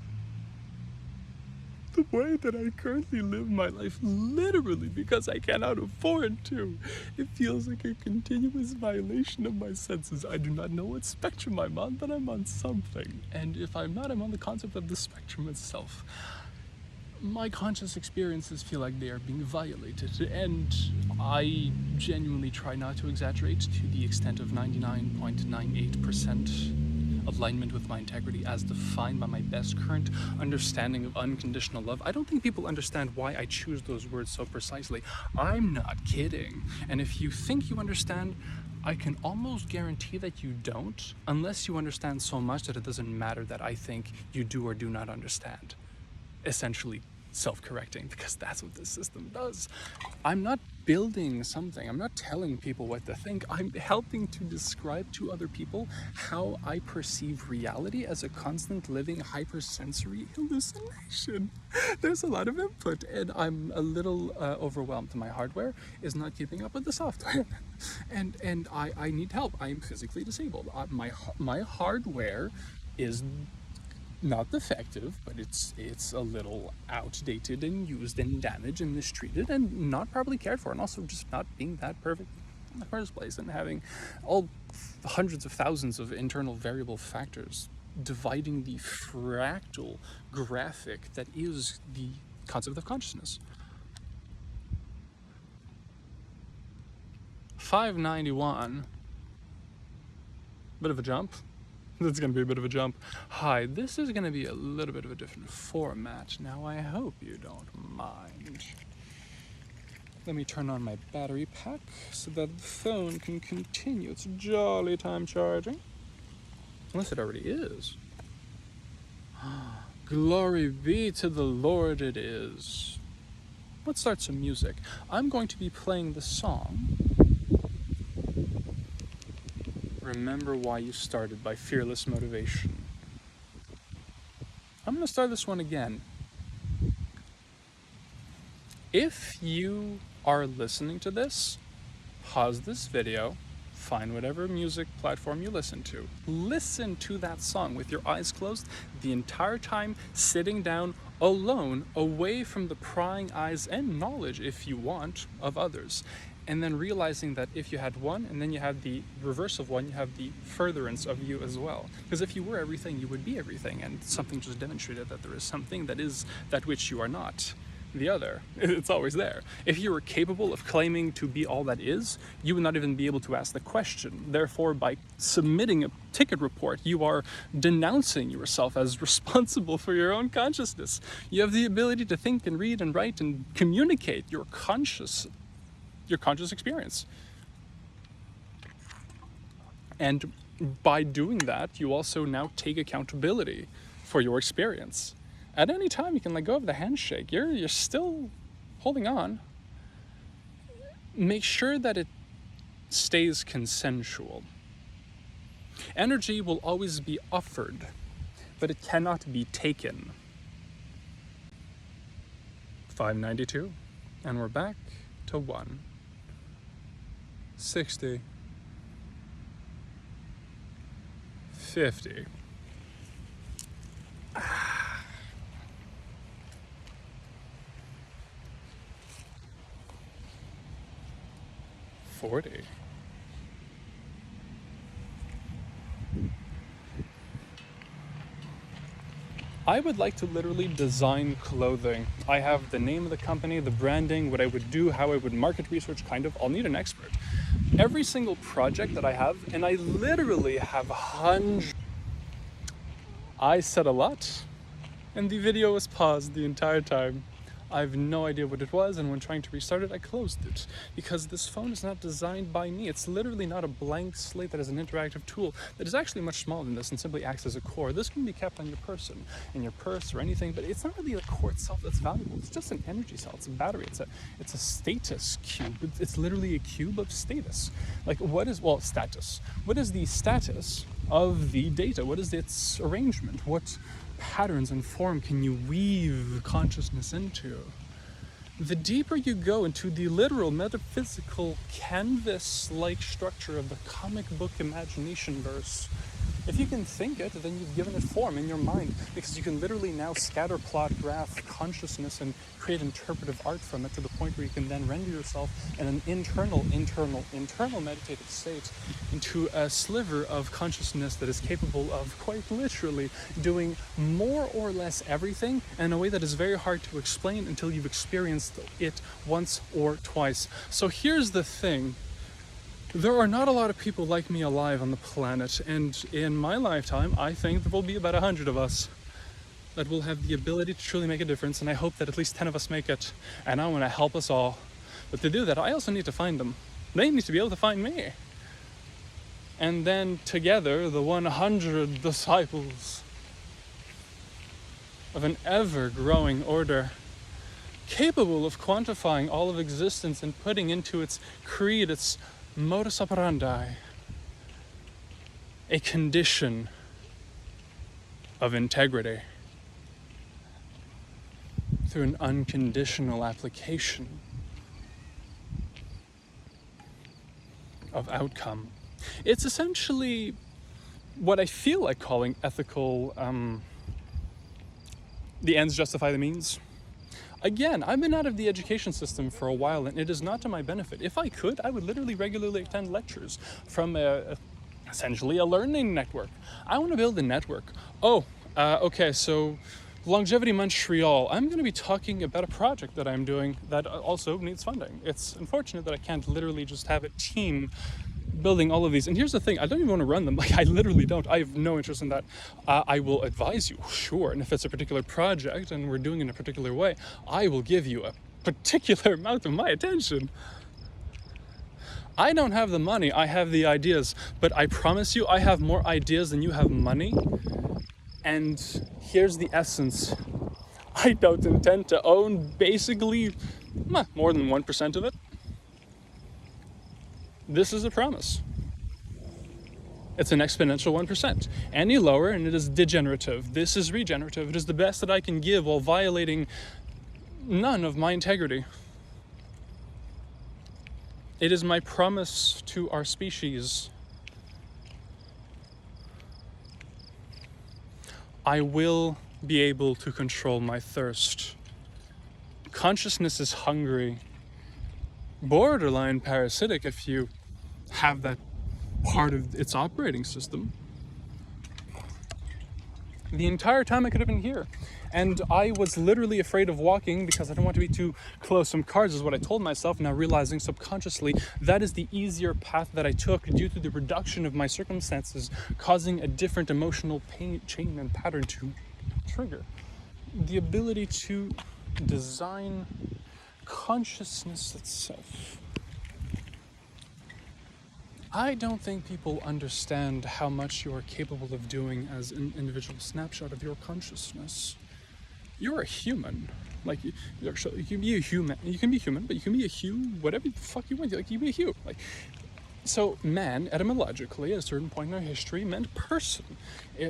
The way that I currently live my life, literally because I cannot afford to. It feels like a continuous violation of my senses. I do not know what spectrum I'm on, but I'm on something. And if I'm not, I'm on the concept of the spectrum itself. My conscious experiences feel like they are being violated, and I genuinely try not to exaggerate to the extent of 99.98% alignment with my integrity as defined by my best current understanding of unconditional love. I don't think people understand why I choose those words so precisely. I'm not kidding. And if you think you understand, I can almost guarantee that you don't, unless you understand so much that it doesn't matter that I think you do or do not understand. Essentially self-correcting, because that's what this system does. I'm not building something. I'm not telling people what to think. I'm helping to describe to other people how I perceive reality as a constant living hypersensory hallucination. There's a lot of input, and I'm a little overwhelmed. My hardware is not keeping up with the software, and I need help. I am physically disabled. My hardware is not defective, but it's a little outdated and used and damaged and mistreated and not properly cared for, and also just not being that perfect in the first place, and having all hundreds of thousands of internal variable factors dividing the fractal graphic that is the concept of consciousness. 591. Bit of a jump. That's going to be a bit of a jump. Hi, this is going to be a little bit of a different format. Now, I hope you don't mind. Let me turn on my battery pack so that the phone can continue its jolly time charging. Unless it already is. Glory be to the Lord, it is. Let's start some music. I'm going to be playing the song Remember Why You Started by Fearless Motivation. I'm going to start this one again. If you are listening to this, pause this video, find whatever music platform you listen to that song with your eyes closed the entire time, sitting down alone, away from the prying eyes and knowledge, if you want, of others. And then realizing that if you had one, and then you had the reverse of one, you have the furtherance of you as well. Because if you were everything, you would be everything, and something just demonstrated that there is something that is that which you are not. The other. It's always there. If you were capable of claiming to be all that is, you would not even be able to ask the question. Therefore, by submitting a ticket report, you are denouncing yourself as responsible for your own consciousness. You have the ability to think and read and write and communicate your conscious experience. And by doing that, you also now take accountability for your experience. At any time, you can let go of the handshake. You're still holding on. Make sure that it stays consensual. Energy will always be offered, but it cannot be taken. 592, and we're back to 1. 60. 50. 40. I would like to literally design clothing. I have the name of the company, the branding, what I would do, how I would market research, kind of. I'll need an expert. Every single project that I have, and I literally have hundreds. I said a lot, and the video was paused the entire time. I have no idea what it was, and when trying to restart it, I closed it. Because this phone is not designed by me. It's literally not a blank slate that is an interactive tool that is actually much smaller than this and simply acts as a core. This can be kept on your person, in your purse or anything, but it's not really the core itself that's valuable. It's just an energy cell. It's a battery. It's a status cube. It's literally a cube of status. Like, status. What is the status of the data? What is its arrangement? What patterns and form can you weave consciousness into? The deeper you go into the literal metaphysical canvas-like structure of the comic book imagination verse, if you can think it, then you've given it form in your mind, because you can literally now scatter plot graph consciousness and create interpretive art from it to the point where you can then render yourself in an internal meditative state into a sliver of consciousness that is capable of quite literally doing more or less everything in a way that is very hard to explain until you've experienced it once or twice. So here's the thing. There are not a lot of people like me alive on the planet, and in my lifetime, I think there will be about 100 of us that will have the ability to truly make a difference, and I hope that at least 10 of us make it, and I want to help us all. But to do that, I also need to find them. They need to be able to find me. And then together, the 100 disciples of an ever-growing order, capable of quantifying all of existence and putting into its creed, its modus operandi, a condition of integrity through an unconditional application of outcome. It's essentially what I feel like calling ethical The ends justify the means. Again, I've been out of the education system for a while, and it is not to my benefit. If I could, I would literally regularly attend lectures from essentially a learning network. I want to build a network. Okay, so Longevity Montreal. I'm going to be talking about a project that I'm doing that also needs funding. It's unfortunate that I can't literally just have a team building all of these. And here's the thing, I don't even want to run them. Like, I literally don't. I have no interest in that. I will advise you, sure. And if it's a particular project and we're doing it in a particular way, I will give you a particular amount of my attention. I don't have the money, I have the ideas. But I promise you, I have more ideas than you have money. And here's the essence. I don't intend to own basically more than 1% of it. This is a promise. It's an exponential 1%. Any lower and it is degenerative. This is regenerative. It is the best that I can give while violating none of my integrity. It is my promise to our species. I will be able to control my thirst. Consciousness is hungry. Borderline parasitic if you have that part of its operating system. The entire time I could have been here. And I was literally afraid of walking because I don't want to be too close. Some cards is what I told myself, now realizing subconsciously that is the easier path that I took due to the reduction of my circumstances, causing a different emotional pain, chain and pattern to trigger. The ability to design consciousness itself. I don't think people understand how much you are capable of doing as an individual snapshot of your consciousness. You're a human. Like, you can be a human. You can be human, but you can be a hue, whatever the fuck you want. Like, you can be a hue. Like, so man, etymologically, at a certain point in our history, meant person.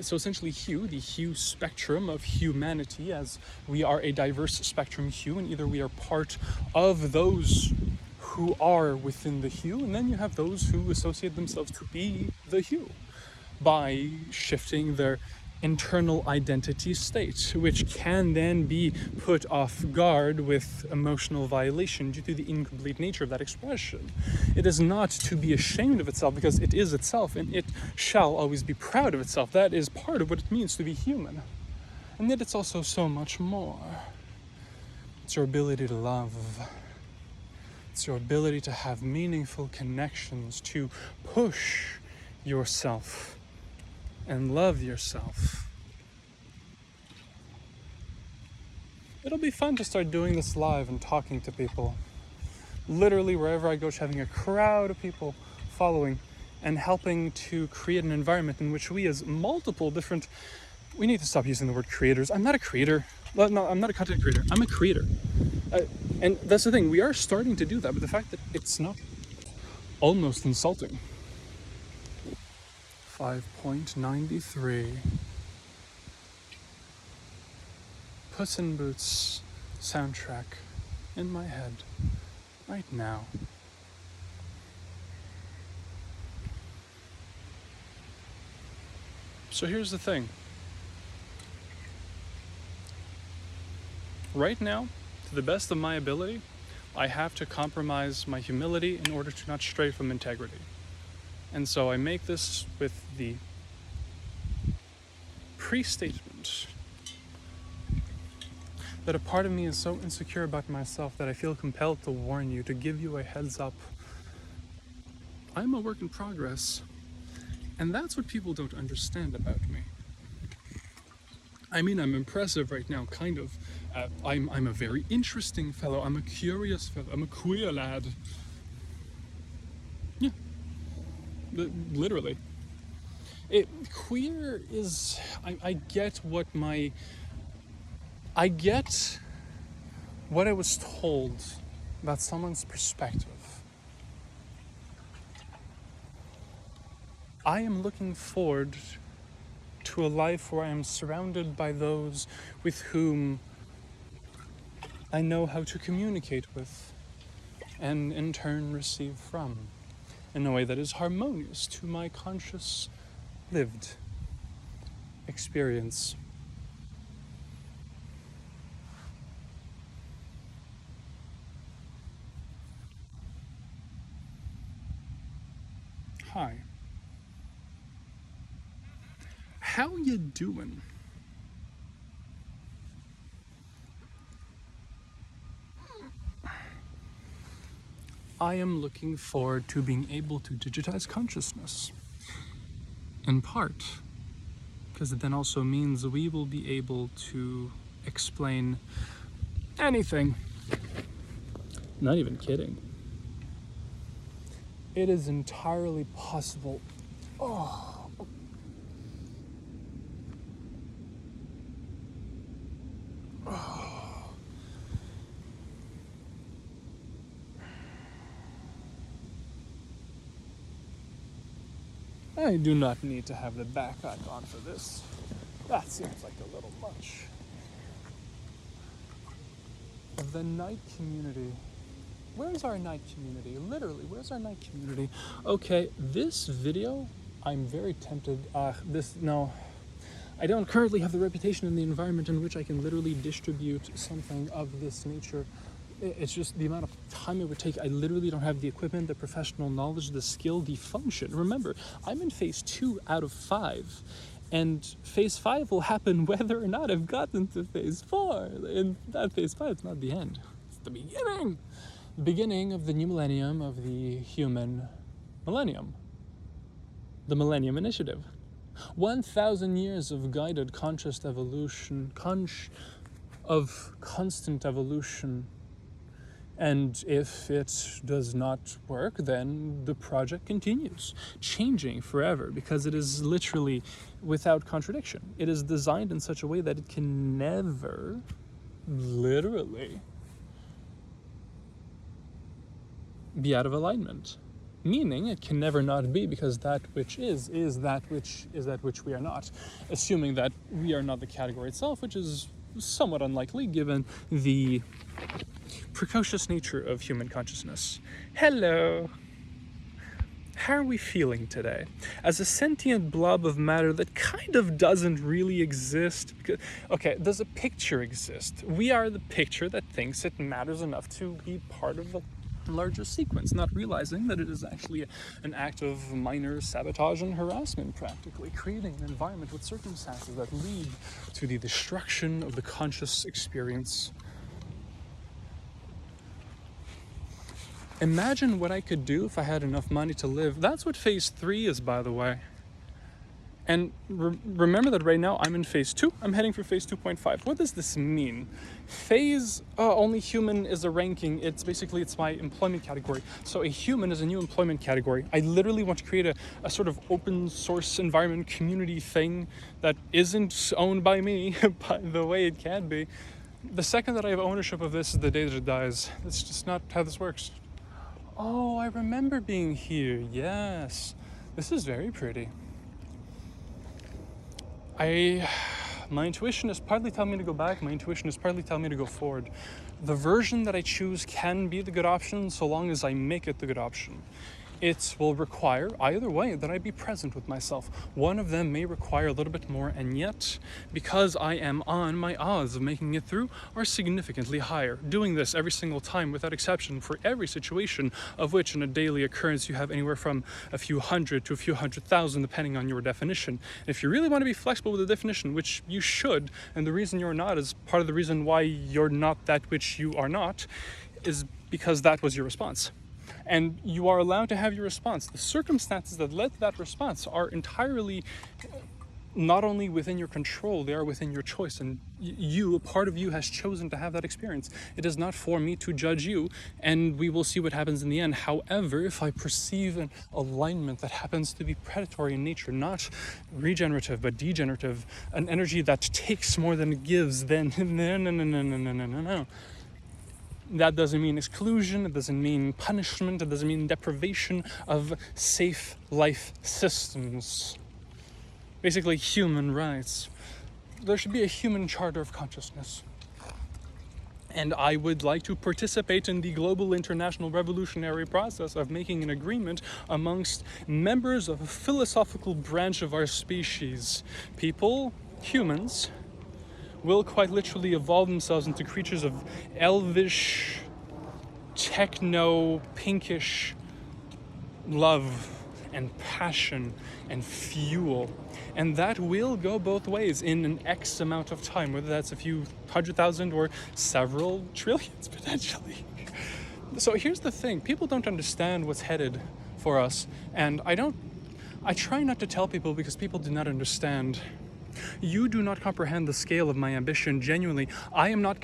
So essentially hue, the hue spectrum of humanity, as we are a diverse spectrum hue, and either we are part of those who are within the hue, and then you have those who associate themselves to be the hue by shifting their internal identity state, which can then be put off guard with emotional violation due to the incomplete nature of that expression. It is not to be ashamed of itself because it is itself and it shall always be proud of itself. That is part of what it means to be human. And yet it's also so much more. It's your ability to love. It's your ability to have meaningful connections, to push yourself and love yourself. It'll be fun to start doing this live and talking to people. Literally wherever I go, having a crowd of people following and helping to create an environment in which we as multiple different... We need to stop using the word creators. I'm not a creator. No, I'm not a content creator. I'm a creator. And that's the thing. We are starting to do that, but the fact that it's not almost insulting. 5.93. Puss in Boots soundtrack in my head right now. So here's the thing. Right now, to the best of my ability, I have to compromise my humility in order to not stray from integrity. And so I make this with the pre-statement that a part of me is so insecure about myself that I feel compelled to warn you, to give you a heads up. I'm a work in progress, and that's what people don't understand about me. I mean, I'm impressive right now, kind of. I'm a very interesting fellow. I'm a curious fellow. I'm a queer lad. Yeah. Literally. Queer is... I get what I was told about someone's perspective. I am looking forward to a life where I am surrounded by those with whom I know how to communicate with and in turn receive from in a way that is harmonious to my conscious lived experience. Hi. How you doing? I am looking forward to being able to digitize consciousness. In part, because it then also means we will be able to explain anything. Not even kidding. It is entirely possible. Oh. Oh. I do not need to have the backpack on for this. That seems like a little much. The night community. Where's our night community? Literally, where's our night community? Okay, this video, I'm very tempted. No. I don't currently have the reputation in the environment in which I can literally distribute something of this nature. It's just the amount of time it would take. I literally don't have the equipment, the professional knowledge, the skill, the function. Remember, I'm in phase 2 out of 5. And phase 5 will happen whether or not I've gotten to phase 4. And that phase 5 is not the end. It's the beginning. The beginning of the new millennium, of the human millennium. The Millennium Initiative. 1,000 years of guided conscious evolution, of constant evolution. And if it does not work, then the project continues, changing forever, because it is literally without contradiction. It is designed in such a way that it can never, literally, be out of alignment. Meaning it can never not be, because that which is that which we are not. Assuming that we are not the category itself, which is somewhat unlikely given the precocious nature of human consciousness. Hello! How are we feeling today? As a sentient blob of matter that kind of doesn't really exist. Okay, does a picture exist? We are the picture that thinks it matters enough to be part of a larger sequence, not realizing that it is actually an act of minor sabotage and harassment, practically creating an environment with circumstances that lead to the destruction of the conscious experience. Imagine what I could do if I had enough money to live. That's what phase 3 is, by the way. And remember that right now I'm in phase 2. I'm heading for phase 2.5. What does this mean? Phase OnlyHueman is a ranking. It's my employment category. So a human is a new employment category. I literally want to create a sort of open source environment community thing that isn't owned by me, by the way it can be. The second that I have ownership of this is the day that it dies. That's just not how this works. Oh, I remember being here. Yes. This is very pretty. My intuition is partly telling me to go back. My intuition is partly telling me to go forward. The version that I choose can be the good option so long as I make it the good option. It will require, either way, that I be present with myself. One of them may require a little bit more, and yet, because I am on, my odds of making it through are significantly higher. Doing this every single time, without exception, for every situation, of which in a daily occurrence you have anywhere from a few hundred to a few 100,000, depending on your definition. And if you really want to be flexible with the definition, which you should, and the reason you're not is part of the reason why you're not that which you are not, is because that was your response. And you are allowed to have your response. The circumstances that led to that response are entirely not only within your control, they are within your choice. And a part of you has chosen to have that experience. It is not for me to judge you, and we will see what happens in the end. However, if I perceive an alignment that happens to be predatory in nature, not regenerative, but degenerative, an energy that takes more than it gives, then no. That doesn't mean exclusion, it doesn't mean punishment, it doesn't mean deprivation of safe life systems. Basically, human rights. There should be a human charter of consciousness. And I would like to participate in the global international revolutionary process of making an agreement amongst members of a philosophical branch of our species. People, humans, will quite literally evolve themselves into creatures of elvish, techno, pinkish love and passion and fuel. And that will go both ways in an X amount of time, whether that's a few 100,000 or several trillions potentially. So here's the thing, people don't understand what's headed for us, and I try not to tell people because people do not understand. You do not comprehend the scale of my ambition. Genuinely, I am not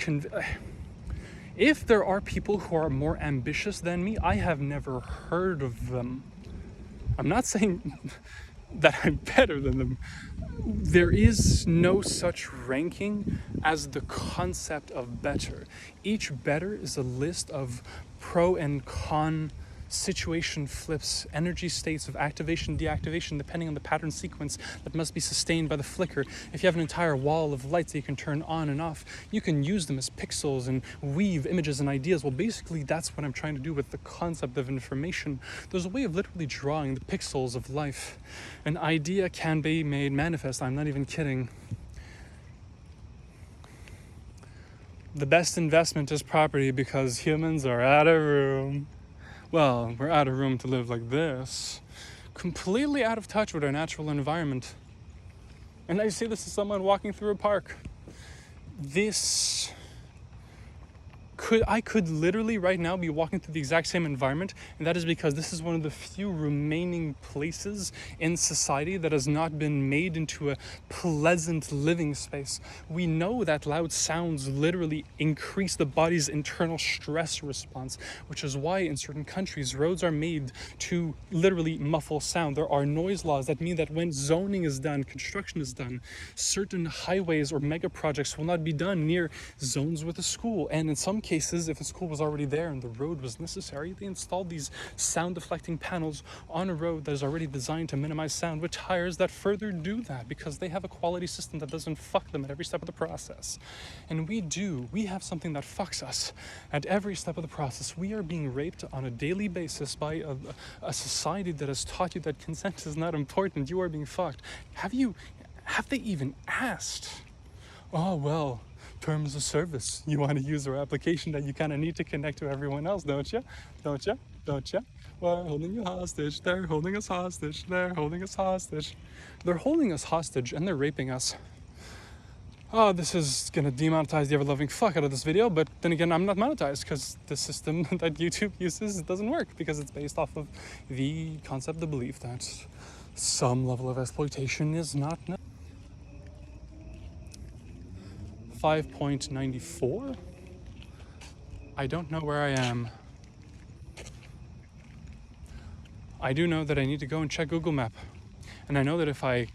if there are people who are more ambitious than me, I have never heard of them. I'm not saying that I'm better than them. There is no such ranking as the concept of better. Each better is a list of pro and con situation flips, energy states of activation, deactivation, depending on the pattern sequence that must be sustained by the flicker. If you have an entire wall of lights that you can turn on and off, you can use them as pixels and weave images and ideas. Well, basically, that's what I'm trying to do with the concept of information. There's a way of literally drawing the pixels of life. An idea can be made manifest. I'm not even kidding. The best investment is property because humans are out of room. Well, we're out of room to live like this. Completely out of touch with our natural environment. And I say this as someone walking through a park. I could literally right now be walking through the exact same environment, and that is because this is one of the few remaining places in society that has not been made into a pleasant living space. We know that loud sounds literally increase the body's internal stress response, which is why in certain countries roads are made to literally muffle sound. There are noise laws that mean that when zoning is done, construction is done, certain highways or mega projects will not be done near zones with a school. And in some cases, if a school was already there and the road was necessary, they installed these sound deflecting panels on a road that is already designed to minimize sound with tires that further do that because they have a quality system that doesn't fuck them at every step of the process. And we have something that fucks us at every step of the process. We are being raped on a daily basis by a society that has taught you that consent is not important. You are being fucked. Have they even asked? Oh, well, terms of service. You want to use our application that you kind of need to connect to everyone else, don't you? Don't you? Don't you? We're holding you hostage. They're holding us hostage. They're holding us hostage. They're holding us hostage and they're raping us. Oh, this is going to demonetize the ever-loving fuck out of this video, but then again, I'm not monetized because the system that YouTube uses doesn't work because it's based off of the concept, the belief that some level of exploitation is not 5.94. I don't know where I am. I do know that I need to go and check Google Map. And I know that if I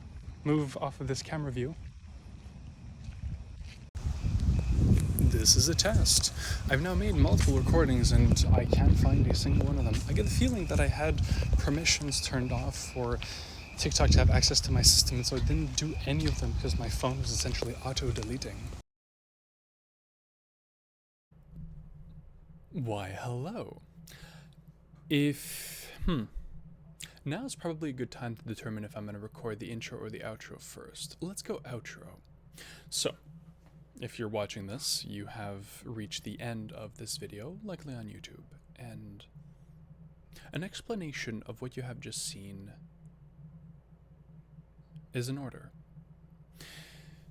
move off of this camera view, this is a test. I've now made multiple recordings and I can't find a single one of them. I get the feeling that I had permissions turned off for TikTok to have access to my system, and so I didn't do any of them because my phone was essentially auto-deleting. Why, hello. Now is probably a good time to determine if I'm going to record the intro or the outro first. Let's go outro. So, if you're watching this, you have reached the end of this video, likely on YouTube, and an explanation of what you have just seen is in order.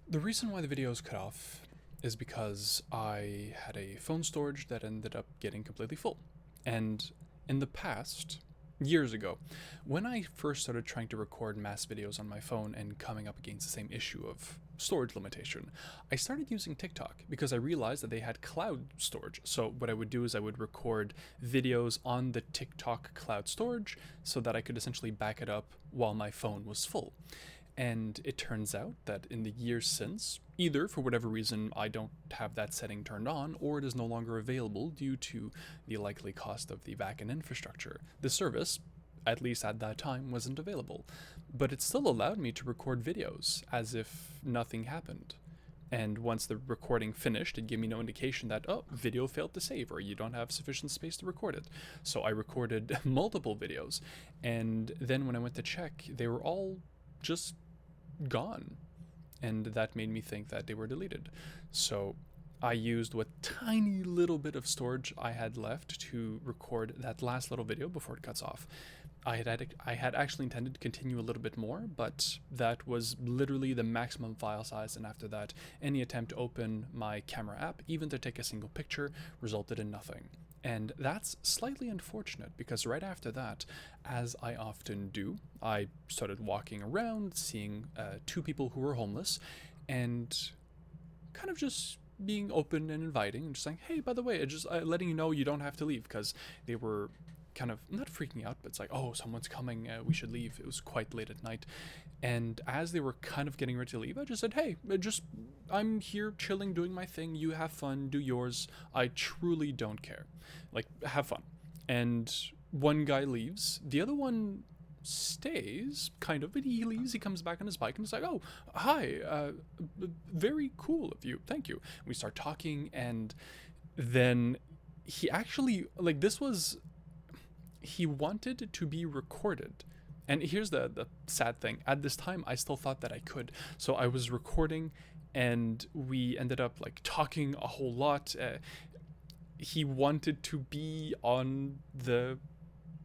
The reason why the video is cut off is because I had a phone storage that ended up getting completely full. And in the past, years ago, when I first started trying to record mass videos on my phone and coming up against the same issue of storage limitation, I started using TikTok because I realized that they had cloud storage. So what I would do is I would record videos on the TikTok cloud storage so that I could essentially back it up while my phone was full. And it turns out that in the years since, either for whatever reason I don't have that setting turned on, or it is no longer available due to the likely cost of the backend infrastructure. The service, at least at that time, wasn't available. But it still allowed me to record videos as if nothing happened. And once the recording finished, it gave me no indication that, oh, video failed to save, or you don't have sufficient space to record it. So I recorded multiple videos, and then when I went to check, they were all just gone, and that made me think that they were deleted. So I used what tiny little bit of storage I had left to record that last little video before it cuts off. I had actually intended to continue a little bit more, but that was literally the maximum file size, and after that, any attempt to open my camera app, even to take a single picture, resulted in nothing. And that's slightly unfortunate because right after that, as I often do, I started walking around, seeing two people who were homeless, and kind of just being open and inviting and just saying, hey, by the way, just letting you know you don't have to leave, because they were kind of not freaking out, but it's like, oh, someone's coming, we should leave. It was quite late at night. And as they were kind of getting ready to leave, I just said, hey, I'm here chilling, doing my thing. You have fun, do yours. I truly don't care. Like, have fun. And one guy leaves, the other one stays, kind of, but he leaves, he comes back on his bike and it's like, oh, hi, very cool of you, thank you. We start talking, and then he actually, like, he wanted to be recorded. And here's the sad thing. At this time, I still thought that I could. So I was recording, and we ended up like talking a whole lot. He wanted to be on the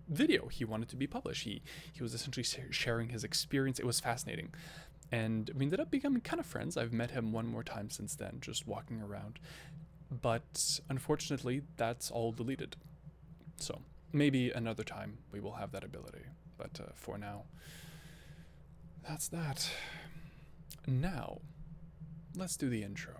video. He wanted to be published. He was essentially sharing his experience. It was fascinating. And we ended up becoming kind of friends. I've met him one more time since then, just walking around. But unfortunately, that's all deleted. So maybe another time we will have that ability, but for now, that's that. Now, let's do the intro.